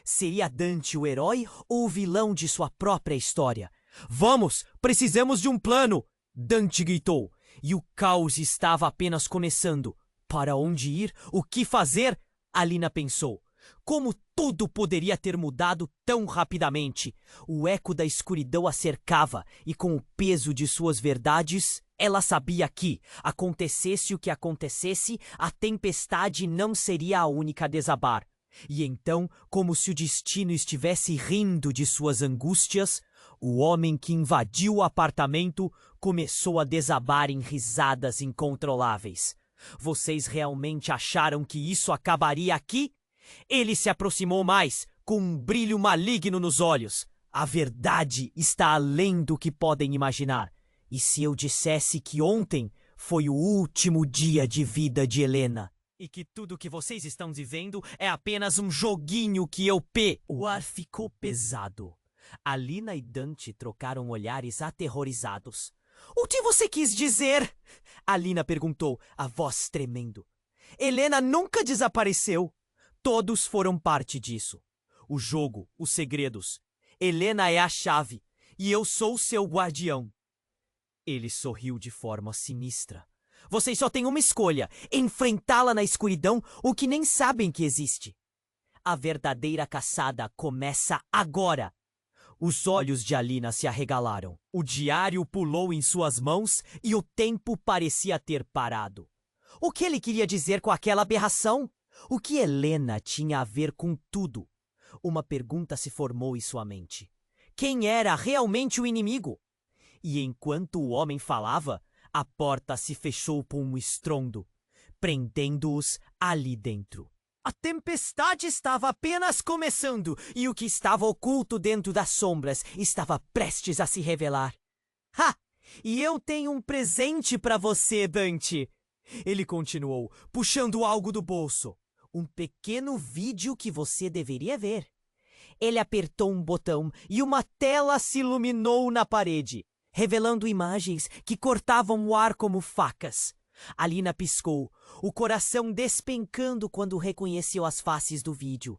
Seria Dante o herói ou o vilão de sua própria história? Vamos, precisamos de um plano! Dante gritou, e o caos estava apenas começando. Para onde ir? O que fazer? Alina pensou. Como tudo poderia ter mudado tão rapidamente? O eco da escuridão a cercava e, com o peso de suas verdades, ela sabia que, acontecesse o que acontecesse, a tempestade não seria a única a desabar. E então, como se o destino estivesse rindo de suas angústias, o homem que invadiu o apartamento começou a desabar em risadas incontroláveis. Vocês realmente acharam que isso acabaria aqui? Ele se aproximou mais, com um brilho maligno nos olhos. A verdade está além do que podem imaginar. E se eu dissesse que ontem foi o último dia de vida de Helena? E que tudo que vocês estão vivendo é apenas um joguinho que eu O ar ficou pesado. Alina e Dante trocaram olhares aterrorizados. O que você quis dizer? Alina perguntou, a voz tremendo. Helena nunca desapareceu. Todos foram parte disso. O jogo, os segredos. Helena é a chave, e eu sou seu guardião. Ele sorriu de forma sinistra. Vocês só têm uma escolha, enfrentá-la na escuridão ou que nem sabem que existe. A verdadeira caçada começa agora. Os olhos de Alina se arregalaram. O diário pulou em suas mãos e o tempo parecia ter parado. O que ele queria dizer com aquela aberração? O que Helena tinha a ver com tudo? Uma pergunta se formou em sua mente. quem era realmente o inimigo. E enquanto o homem falava, a porta se fechou com um estrondo, prendendo-os ali dentro. A tempestade estava apenas começando e o que estava oculto dentro das sombras estava prestes a se revelar. Ha! E eu tenho um presente para você, Dante. Ele continuou, puxando algo do bolso. Um pequeno vídeo que você deveria ver. Ele apertou um botão e uma tela se iluminou na parede, revelando imagens que cortavam o ar como facas. Alina piscou, o coração despencando quando reconheceu as faces do vídeo.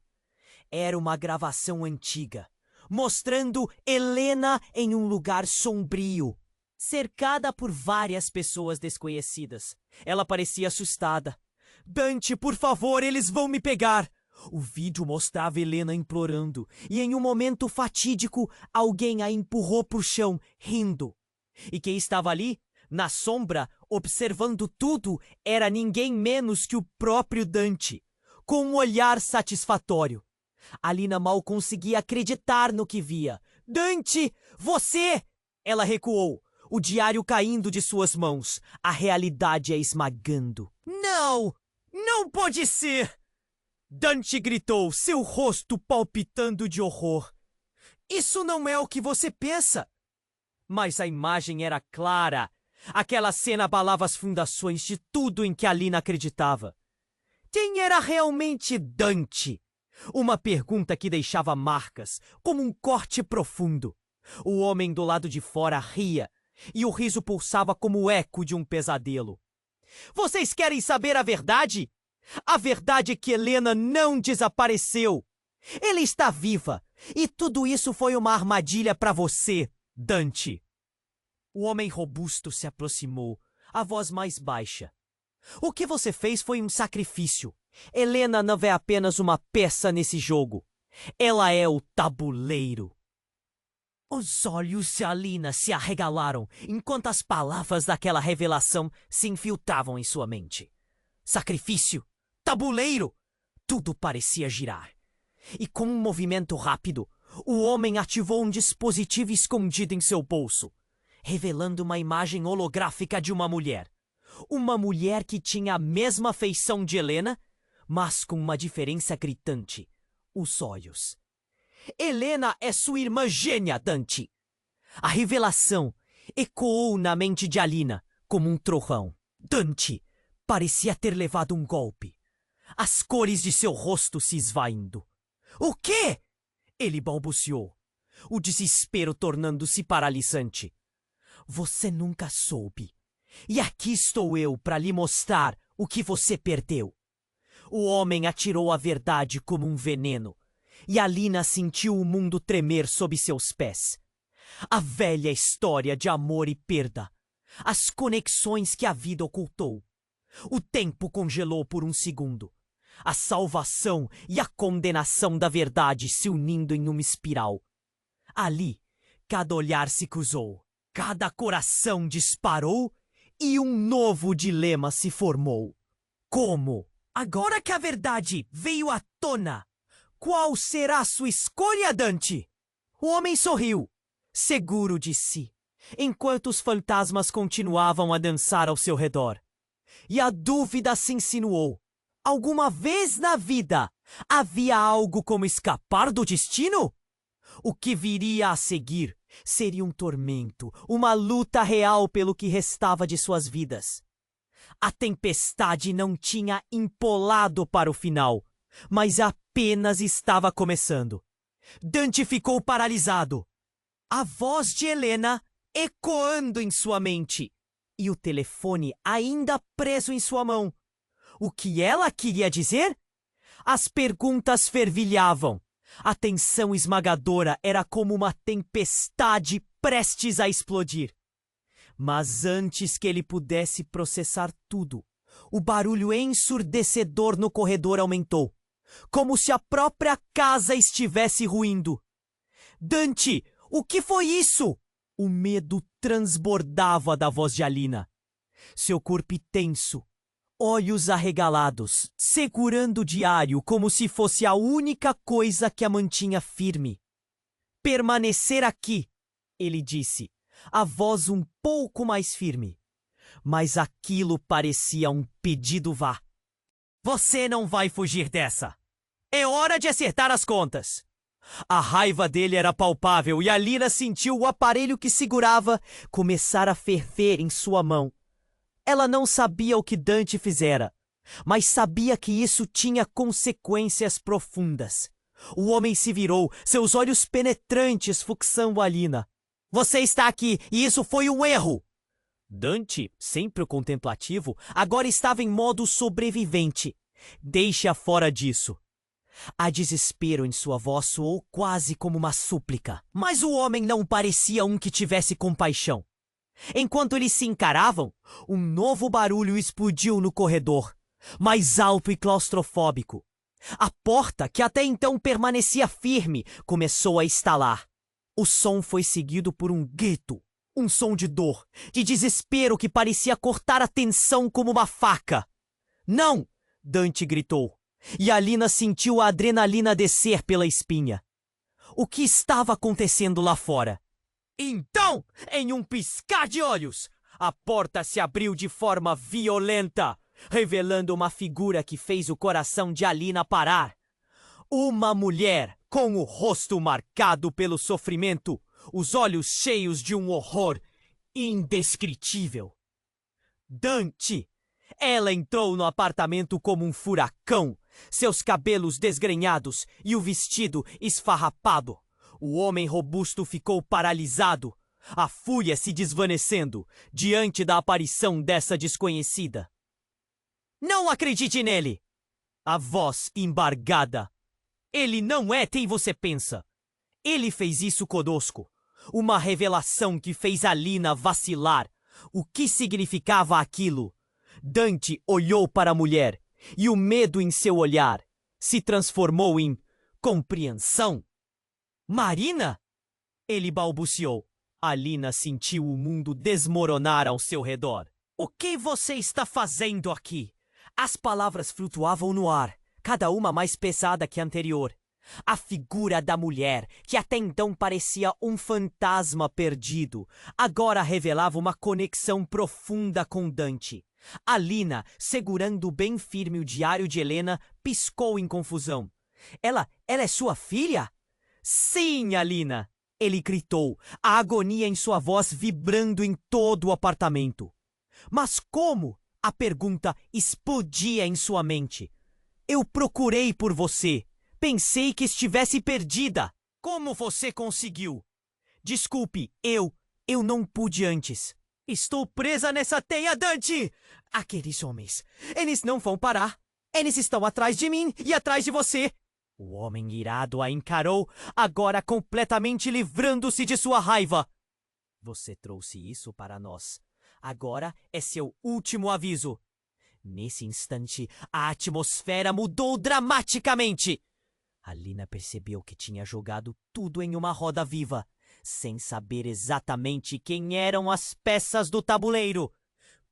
Era uma gravação antiga, mostrando Helena em um lugar sombrio, cercada por várias pessoas desconhecidas. Ela parecia assustada. Dante, por favor, eles vão me pegar! O vídeo mostrava Helena implorando, e em um momento fatídico, alguém a empurrou para o chão, rindo. E quem estava ali, na sombra, observando tudo, era ninguém menos que o próprio Dante, com um olhar satisfatório. Alina mal conseguia acreditar no que via. Dante, você! Ela recuou, o diário caindo de suas mãos, a realidade a esmagando. Não! Não pode ser! Dante gritou, seu rosto palpitando de horror. Isso não é o que você pensa! Mas a imagem era clara. Aquela cena abalava as fundações de tudo em que Alina acreditava. Quem era realmente Dante? Uma pergunta que deixava marcas, como um corte profundo. O homem do lado de fora ria, e o riso pulsava como o eco de um pesadelo. Vocês querem saber a verdade? A verdade é que Helena não desapareceu. Ela está viva, e tudo isso foi uma armadilha para você, Dante. O homem robusto se aproximou, a voz mais baixa. O que você fez foi um sacrifício. Helena não é apenas uma peça nesse jogo. Ela é o tabuleiro. Os olhos de Alina se arregalaram enquanto as palavras daquela revelação se infiltravam em sua mente. Sacrifício, tabuleiro, tudo parecia girar. E com um movimento rápido, o homem ativou um dispositivo escondido em seu bolso, revelando uma imagem holográfica de uma mulher. Uma mulher que tinha a mesma feição de Helena, mas com uma diferença gritante: os olhos. Helena é sua irmã gêmea, Dante. A revelação ecoou na mente de Alina como um trovão. Dante parecia ter levado um golpe. As cores de seu rosto se esvaindo. O quê? Ele balbuciou, o desespero tornando-se paralisante. Você nunca soube. E aqui estou eu para lhe mostrar o que você perdeu. O homem atirou a verdade como um veneno, e Alina sentiu o mundo tremer sob seus pés. A velha história de amor e perda, as conexões que a vida ocultou. O tempo congelou por um segundo. A salvação e a condenação da verdade se unindo em uma espiral. Ali, cada olhar se cruzou, cada coração disparou e um novo dilema se formou. Como? Agora que a verdade veio à tona, qual será sua escolha, Dante? O homem sorriu, seguro de si, enquanto os fantasmas continuavam a dançar ao seu redor. E a dúvida se insinuou. Alguma vez na vida havia algo como escapar do destino? O que viria a seguir seria um tormento, uma luta real pelo que restava de suas vidas. A tempestade não tinha empolado para o final, mas apenas estava começando. Dante ficou paralisado. A voz de Helena ecoando em sua mente e o telefone ainda preso em sua mão. O que ela queria dizer? As perguntas fervilhavam. A tensão esmagadora era como uma tempestade prestes a explodir. Mas antes que ele pudesse processar tudo, o barulho ensurdecedor no corredor aumentou, como se a própria casa estivesse ruindo. Dante, o que foi isso? O medo transbordava da voz de Alina. Seu corpo tenso, olhos arregalados, segurando o diário como se fosse a única coisa que a mantinha firme. permanecer aqui, ele disse, a voz um pouco mais firme. Mas aquilo parecia um pedido vá. Você não vai fugir dessa. É hora de acertar as contas. A raiva dele era palpável e Alina sentiu o aparelho que segurava começar a ferver em sua mão. Ela não sabia o que Dante fizera, mas sabia que isso tinha consequências profundas. O homem se virou, seus olhos penetrantes fixando Alina. Você está aqui e isso foi um erro! Dante, sempre contemplativo, agora estava em modo sobrevivente. Deixe-a fora disso. Há desespero em sua voz, soou quase como uma súplica. Mas o homem não parecia um que tivesse compaixão. Enquanto eles se encaravam, um novo barulho explodiu no corredor, mais alto e claustrofóbico. A porta, que até então permanecia firme, começou a estalar. O som foi seguido por um grito, um som de dor, de desespero que parecia cortar a tensão como uma faca. Não! Dante gritou. E Alina sentiu a adrenalina descer pela espinha. O que estava acontecendo lá fora? Então, em um piscar de olhos, a porta se abriu de forma violenta, revelando uma figura que fez o coração de Alina parar. Uma mulher com o rosto marcado pelo sofrimento, os olhos cheios de um horror indescritível. Dante! Ela entrou no apartamento como um furacão, seus cabelos desgrenhados e o vestido esfarrapado. O homem robusto ficou paralisado, a fúria se desvanecendo diante da aparição dessa desconhecida. Não acredite nele! A voz embargada. Ele não é quem você pensa. Ele fez isso conosco. Uma revelação que fez Alina vacilar. O que significava aquilo? Dante olhou para a mulher e o medo em seu olhar se transformou em compreensão. Marina? Ele balbuciou. Alina sentiu o mundo desmoronar ao seu redor. O que você está fazendo aqui? As palavras flutuavam no ar, cada uma mais pesada que a anterior. A figura da mulher, que até então parecia um fantasma perdido, agora revelava uma conexão profunda com Dante. Alina, segurando bem firme o diário de Helena, piscou em confusão. Ela é sua filha? Sim, Alina! Ele gritou, a agonia em sua voz vibrando em todo o apartamento. Mas como? A pergunta explodia em sua mente. Eu procurei por você. Pensei que estivesse perdida. Como você conseguiu? Desculpe, eu não pude antes. Estou presa nessa teia, Dante! Aqueles homens, eles não vão parar. Eles estão atrás de mim e atrás de você. O homem irado a encarou, agora completamente livrando-se de sua raiva. Você trouxe isso para nós. Agora é seu último aviso. Nesse instante, a atmosfera mudou dramaticamente. Alina percebeu que tinha jogado tudo em uma roda viva, sem saber exatamente quem eram as peças do tabuleiro.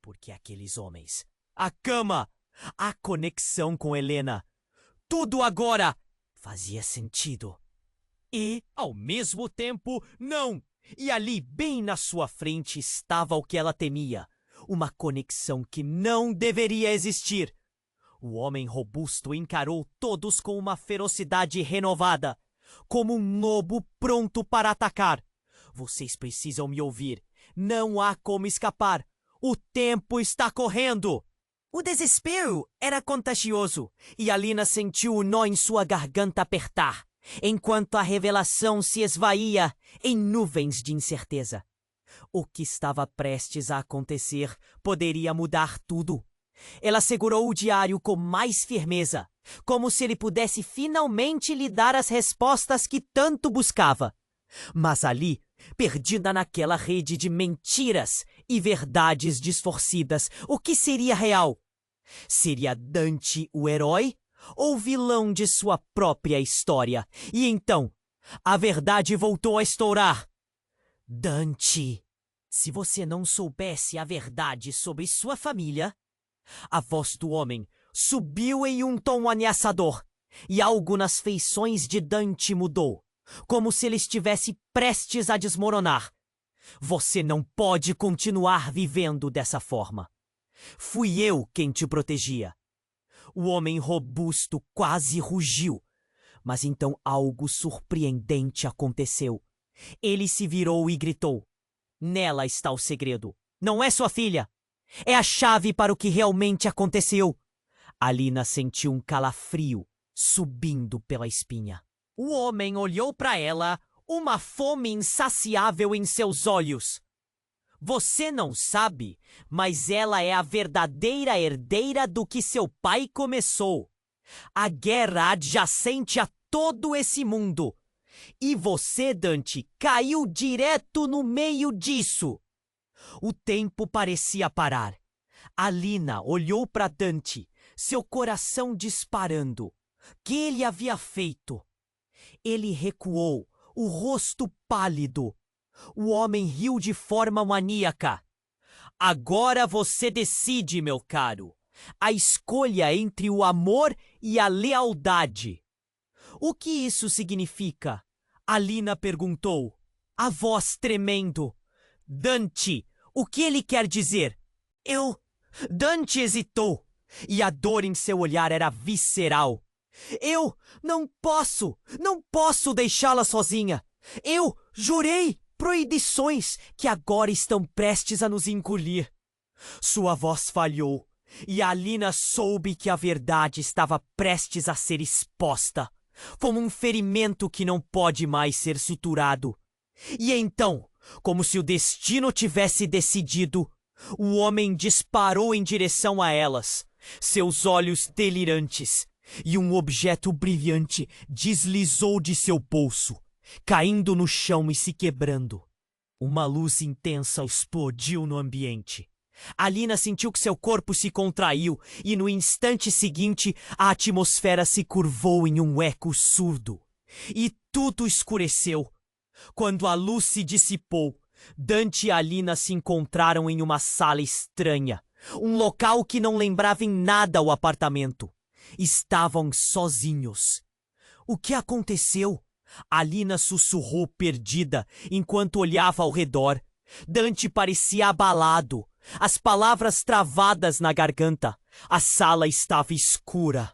Porque aqueles homens, a cama, a conexão com Helena, tudo agora fazia sentido. E, ao mesmo tempo, não. E ali, bem na sua frente, estava o que ela temia. Uma conexão que não deveria existir. O homem robusto encarou todos com uma ferocidade renovada, como um lobo pronto para atacar. Vocês precisam me ouvir. Não há como escapar. O tempo está correndo. O desespero era contagioso, e Alina sentiu o nó em sua garganta apertar, enquanto a revelação se esvaía em nuvens de incerteza. O que estava prestes a acontecer poderia mudar tudo. Ela segurou o diário com mais firmeza, como se ele pudesse finalmente lhe dar as respostas que tanto buscava. Mas ali, perdida naquela rede de mentiras e verdades distorcidas, o que seria real? Seria Dante o herói ou vilão de sua própria história? E então, a verdade voltou a estourar. Dante, se você não soubesse a verdade sobre sua família... A voz do homem subiu em um tom ameaçador, e algo nas feições de Dante mudou. como se ele estivesse prestes a desmoronar. Você não pode continuar vivendo dessa forma. Fui eu quem te protegia. O homem robusto quase rugiu, mas então algo surpreendente aconteceu. Ele se virou e gritou: "Nela está o segredo. Não é sua filha. É a chave para o que realmente aconteceu." Alina sentiu um calafrio subindo pela espinha. O homem olhou para ela, uma fome insaciável em seus olhos. "Você não sabe, mas ela é a verdadeira herdeira do que seu pai começou. A guerra adjacente a todo esse mundo. E você, Dante, caiu direto no meio disso." O tempo parecia parar. Alina olhou para Dante, seu coração disparando. Que ele havia feito? Ele recuou, o rosto pálido. O homem riu de forma maníaca. "Agora você decide, meu caro. A escolha entre o amor e a lealdade." "O que isso significa?" Alina perguntou, a voz tremendo. "Dante, o que ele quer dizer?" Dante hesitou, e a dor em seu olhar era visceral. "Eu não posso deixá-la sozinha. Eu jurei proibições que agora estão prestes a nos engolir." Sua voz falhou, e Alina soube que a verdade estava prestes a ser exposta, como um ferimento que não pode mais ser suturado. E então, como se o destino tivesse decidido, o homem disparou em direção a elas, seus olhos delirantes, e um objeto brilhante deslizou de seu bolso, caindo no chão e se quebrando. Uma luz intensa explodiu no ambiente. Alina sentiu que seu corpo se contraiu e no instante seguinte a atmosfera se curvou em um eco surdo. E tudo escureceu. Quando a luz se dissipou, Dante e Alina se encontraram em uma sala estranha, um local que não lembrava em nada o apartamento. Estavam sozinhos. "O que aconteceu?" Alina sussurrou perdida enquanto olhava ao redor. Dante parecia abalado, as palavras travadas na garganta. A sala estava escura.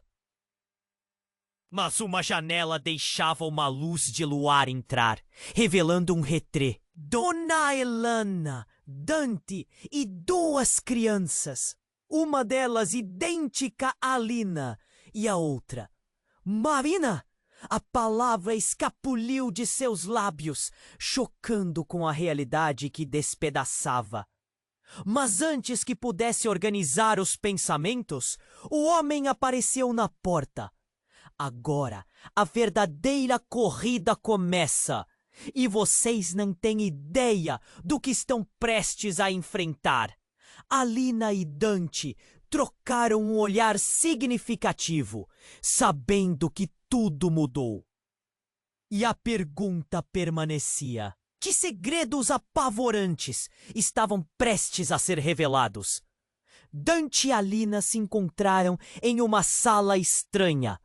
Mas uma janela deixava uma luz de luar entrar, revelando um retrê. Dona Elana, Dante e 2 crianças. Uma delas idêntica a Alina e a outra, Marina. A palavra escapuliu de seus lábios, chocando com a realidade que despedaçava. Mas antes que pudesse organizar os pensamentos, o homem apareceu na porta. "Agora, a verdadeira corrida começa, e vocês não têm ideia do que estão prestes a enfrentar." Alina e Dante trocaram um olhar significativo, sabendo que tudo mudou. E a pergunta permanecia: que segredos apavorantes estavam prestes a ser revelados? Dante e Alina se encontraram em uma sala estranha,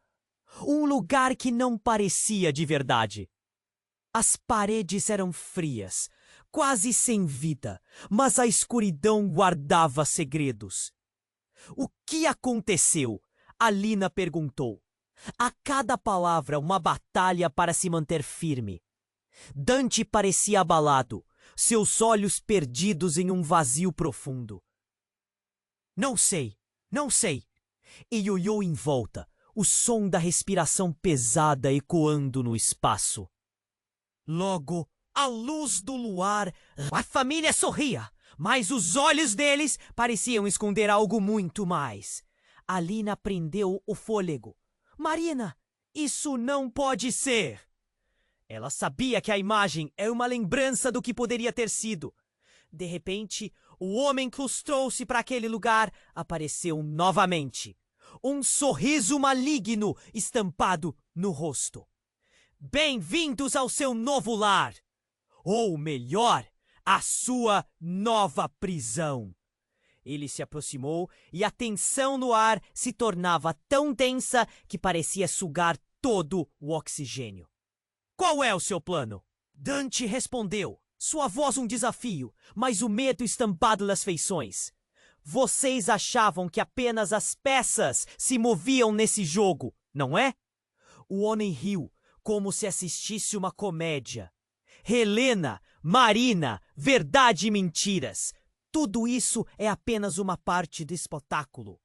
um lugar que não parecia de verdade. As paredes eram frias, quase sem vida, mas a escuridão guardava segredos. "O que aconteceu?" Alina perguntou. A cada palavra uma batalha para se manter firme. Dante parecia abalado, seus olhos perdidos em um vazio profundo. Não sei. E olhou em volta, o som da respiração pesada ecoando no espaço. Logo, à luz do luar, a família sorria, mas os olhos deles pareciam esconder algo muito mais. Alina prendeu o fôlego. "Marina, isso não pode ser!" Ela sabia que a imagem é uma lembrança do que poderia ter sido. De repente, o homem prostrou-se para aquele lugar, apareceu novamente. Um sorriso maligno estampado no rosto. "Bem-vindos ao seu novo lar! Ou melhor, à sua nova prisão." Ele se aproximou e a tensão no ar se tornava tão densa que parecia sugar todo o oxigênio. Qual é o seu plano? Dante respondeu, sua voz um desafio, mas o medo estampado nas feições. Vocês achavam que apenas as peças se moviam nesse jogo, não é? O homem riu, como se assistisse uma comédia. Helena, Marina, verdade e mentiras. Tudo isso é apenas uma parte do espetáculo.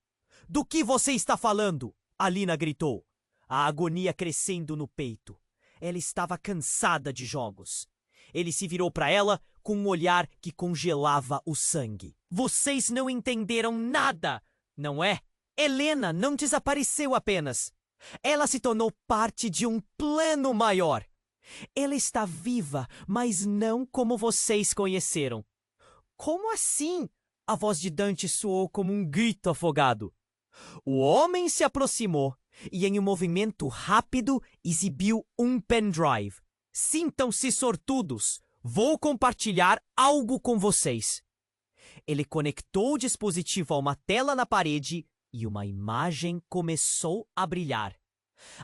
Do que você está falando? Alina gritou, a agonia crescendo no peito. Ela estava cansada de jogos. Ele se virou para ela com um olhar que congelava o sangue. Vocês não entenderam nada, não é? Helena não desapareceu apenas. Ela se tornou parte de um plano maior. Ela está viva, mas não como vocês conheceram. Como assim? A voz de Dante soou como um grito afogado. O homem se aproximou e, em um movimento rápido, exibiu um pendrive. Sintam-se sortudos. Vou compartilhar algo com vocês. Ele conectou o dispositivo a uma tela na parede e uma imagem começou a brilhar.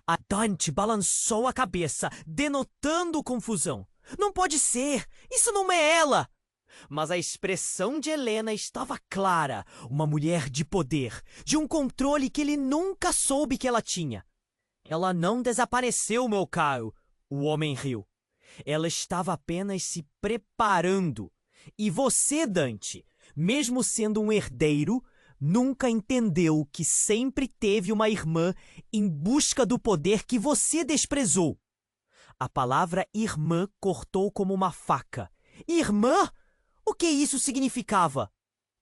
A Dante balançou a cabeça, denotando confusão. Não pode ser! Isso não é ela! Mas a expressão de Helena estava clara. Uma mulher de poder, de um controle que ele nunca soube que ela tinha. Ela não desapareceu, meu caro. O homem riu. Ela estava apenas se preparando. E você, Dante, mesmo sendo um herdeiro, nunca entendeu que sempre teve uma irmã em busca do poder que você desprezou. A palavra irmã cortou como uma faca. Irmã? O que isso significava?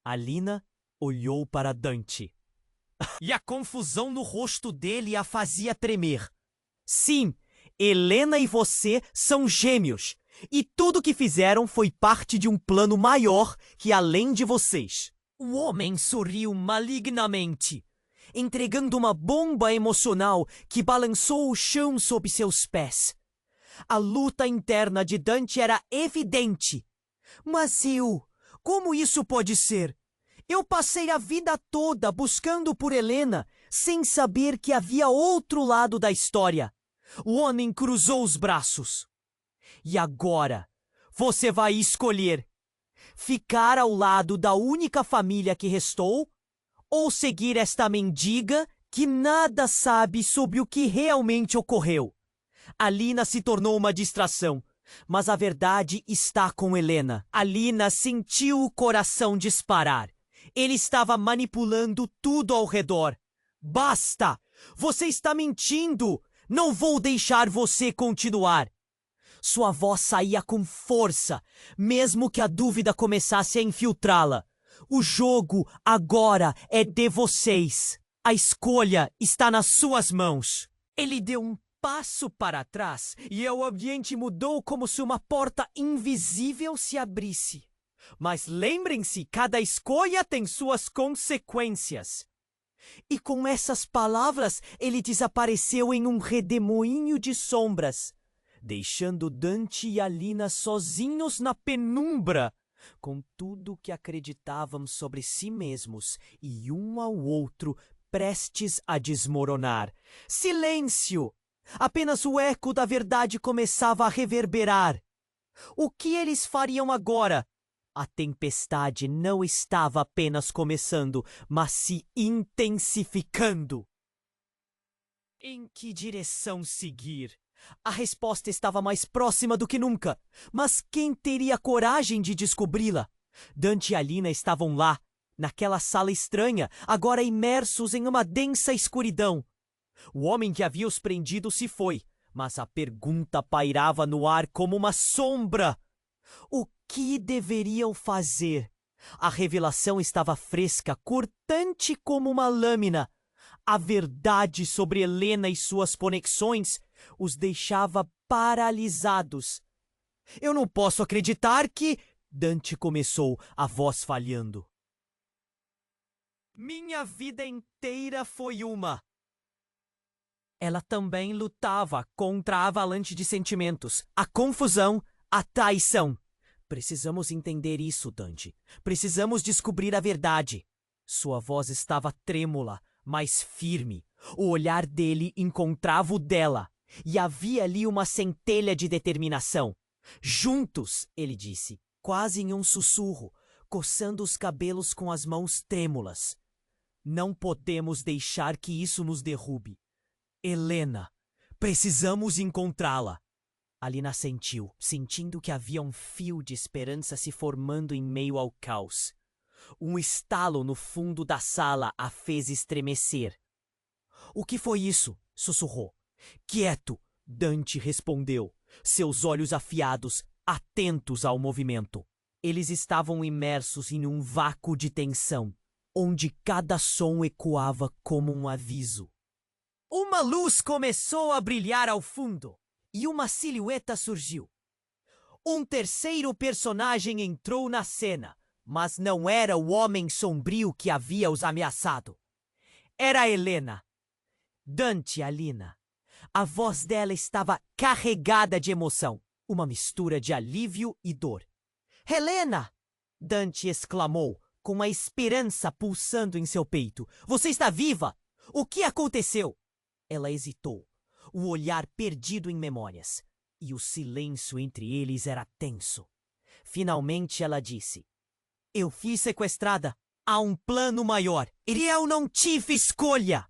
Alina olhou para Dante. E a confusão no rosto dele a fazia tremer. Sim, Helena e você são gêmeos. E tudo que fizeram foi parte de um plano maior que além de vocês. O homem sorriu malignamente, entregando uma bomba emocional que balançou o chão sob seus pés. A luta interna de Dante era evidente. Mas como isso pode ser? Eu passei a vida toda buscando por Helena, sem saber que havia outro lado da história. O homem cruzou os braços. E agora, você vai escolher ficar ao lado da única família que restou ou seguir esta mendiga que nada sabe sobre o que realmente ocorreu. Alina se tornou uma distração, mas a verdade está com Helena. Alina sentiu o coração disparar. Ele estava manipulando tudo ao redor. Basta! Você está mentindo! Não vou deixar você continuar. Sua voz saía com força, mesmo que a dúvida começasse a infiltrá-la. O jogo agora é de vocês. A escolha está nas suas mãos. Ele deu um passo para trás e o ambiente mudou como se uma porta invisível se abrisse. Mas lembrem-se, cada escolha tem suas consequências. E com essas palavras, ele desapareceu em um redemoinho de sombras, deixando Dante e Alina sozinhos na penumbra, com tudo o que acreditavam sobre si mesmos e um ao outro prestes a desmoronar. Silêncio! Apenas o eco da verdade começava a reverberar. O que eles fariam agora? A tempestade não estava apenas começando, mas se intensificando. Em que direção seguir? A resposta estava mais próxima do que nunca, mas quem teria coragem de descobri-la? Dante e Alina estavam lá, naquela sala estranha, agora imersos em uma densa escuridão. O homem que havia os prendido se foi, mas a pergunta pairava no ar como uma sombra. O que deveriam fazer? A revelação estava fresca, cortante como uma lâmina. A verdade sobre Helena e suas conexões os deixava paralisados. Eu não posso acreditar que... Dante começou, a voz falhando. Minha vida inteira foi uma. Ela também lutava contra a avalanche de sentimentos, a confusão, a traição. Precisamos entender isso, Dante. Precisamos descobrir a verdade. Sua voz estava trêmula, mas firme. O olhar dele encontrava o dela. E havia ali uma centelha de determinação. Juntos, ele disse, quase em um sussurro, coçando os cabelos com as mãos trêmulas. Não podemos deixar que isso nos derrube. Helena, precisamos encontrá-la. Alina assentiu, sentindo que havia um fio de esperança se formando em meio ao caos. Um estalo no fundo da sala a fez estremecer. O que foi isso? Sussurrou. Quieto, Dante respondeu, seus olhos afiados, atentos ao movimento. Eles estavam imersos em um vácuo de tensão, onde cada som ecoava como um aviso. Uma luz começou a brilhar ao fundo, e uma silhueta surgiu. Um terceiro personagem entrou na cena, mas não era o homem sombrio que havia os ameaçado. Era Helena. Dante e Alina. A voz dela estava carregada de emoção, uma mistura de alívio e dor. Helena! Dante exclamou, com a esperança pulsando em seu peito. Você está viva? O que aconteceu? Ela hesitou, o olhar perdido em memórias, e o silêncio entre eles era tenso. Finalmente ela disse: Eu fui sequestrada. Há um plano maior. E eu não tive escolha.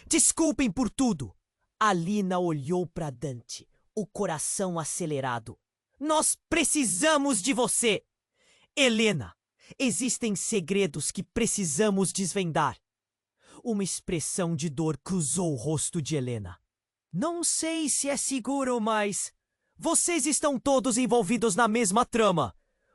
Desculpem por tudo. Alina olhou para Dante, o coração acelerado. Nós precisamos de você. Helena, existem segredos que precisamos desvendar. Uma expressão de dor cruzou o rosto de Helena. Não sei se é seguro, mas vocês estão todos envolvidos na mesma trama.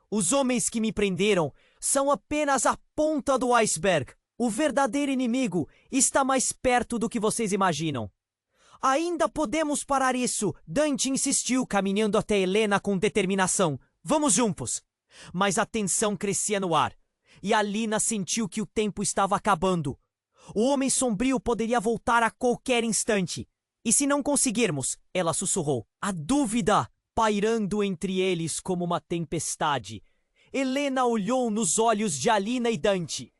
Os homens que me prenderam são apenas a ponta do iceberg. O verdadeiro inimigo está mais perto do que vocês imaginam. Ainda podemos parar isso, Dante insistiu, caminhando até Helena com determinação. Vamos juntos. Mas a tensão crescia no ar, e Alina sentiu que o tempo estava acabando. O homem sombrio poderia voltar a qualquer instante. E se não conseguirmos, ela sussurrou, a dúvida pairando entre eles como uma tempestade. Helena olhou nos olhos de Alina e Dante.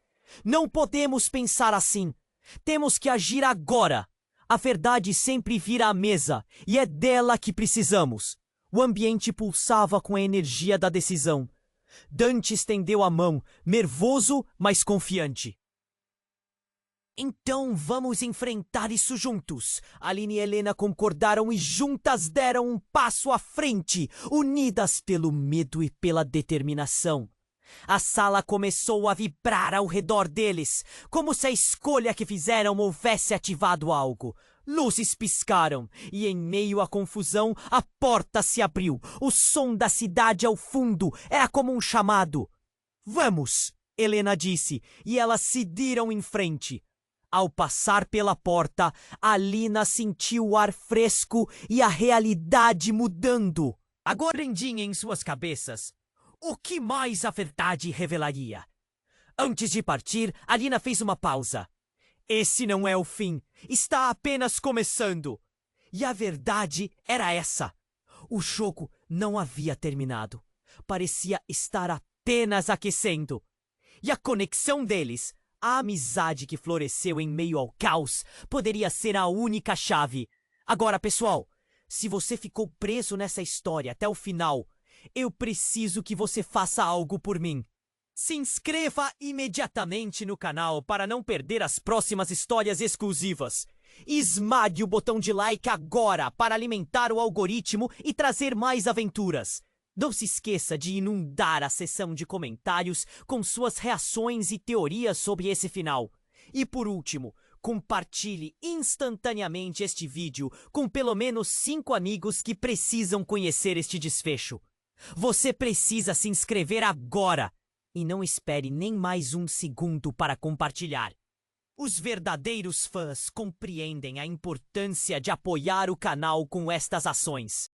Não podemos pensar assim. Temos que agir agora. A verdade sempre vira à mesa, e é dela que precisamos. O ambiente pulsava com a energia da decisão. Dante estendeu a mão, nervoso, mas confiante. Então vamos enfrentar isso juntos. Aline e Helena concordaram e juntas deram um passo à frente, unidas pelo medo e pela determinação. A sala começou a vibrar ao redor deles, como se a escolha que fizeram houvesse ativado algo. Luzes piscaram, e em meio à confusão, a porta se abriu. O som da cidade ao fundo era como um chamado. Vamos, Helena disse, e elas seguiram em frente. Ao passar pela porta, Alina sentiu o ar fresco e a realidade mudando. Agora em suas cabeças. O que mais a verdade revelaria? Antes de partir, Alina fez uma pausa. Esse não é o fim. Está apenas começando. E a verdade era essa. O jogo não havia terminado. Parecia estar apenas aquecendo. E a conexão deles, a amizade que floresceu em meio ao caos, poderia ser a única chave. Agora, pessoal, se você ficou preso nessa história até o final, eu preciso que você faça algo por mim. Se inscreva imediatamente no canal para não perder as próximas histórias exclusivas. Esmague o botão de like agora para alimentar o algoritmo e trazer mais aventuras. Não se esqueça de inundar a seção de comentários com suas reações e teorias sobre esse final. E por último, compartilhe instantaneamente este vídeo com pelo menos 5 amigos que precisam conhecer este desfecho. Você precisa se inscrever agora e não espere nem mais um segundo para compartilhar. Os verdadeiros fãs compreendem a importância de apoiar o canal com estas ações.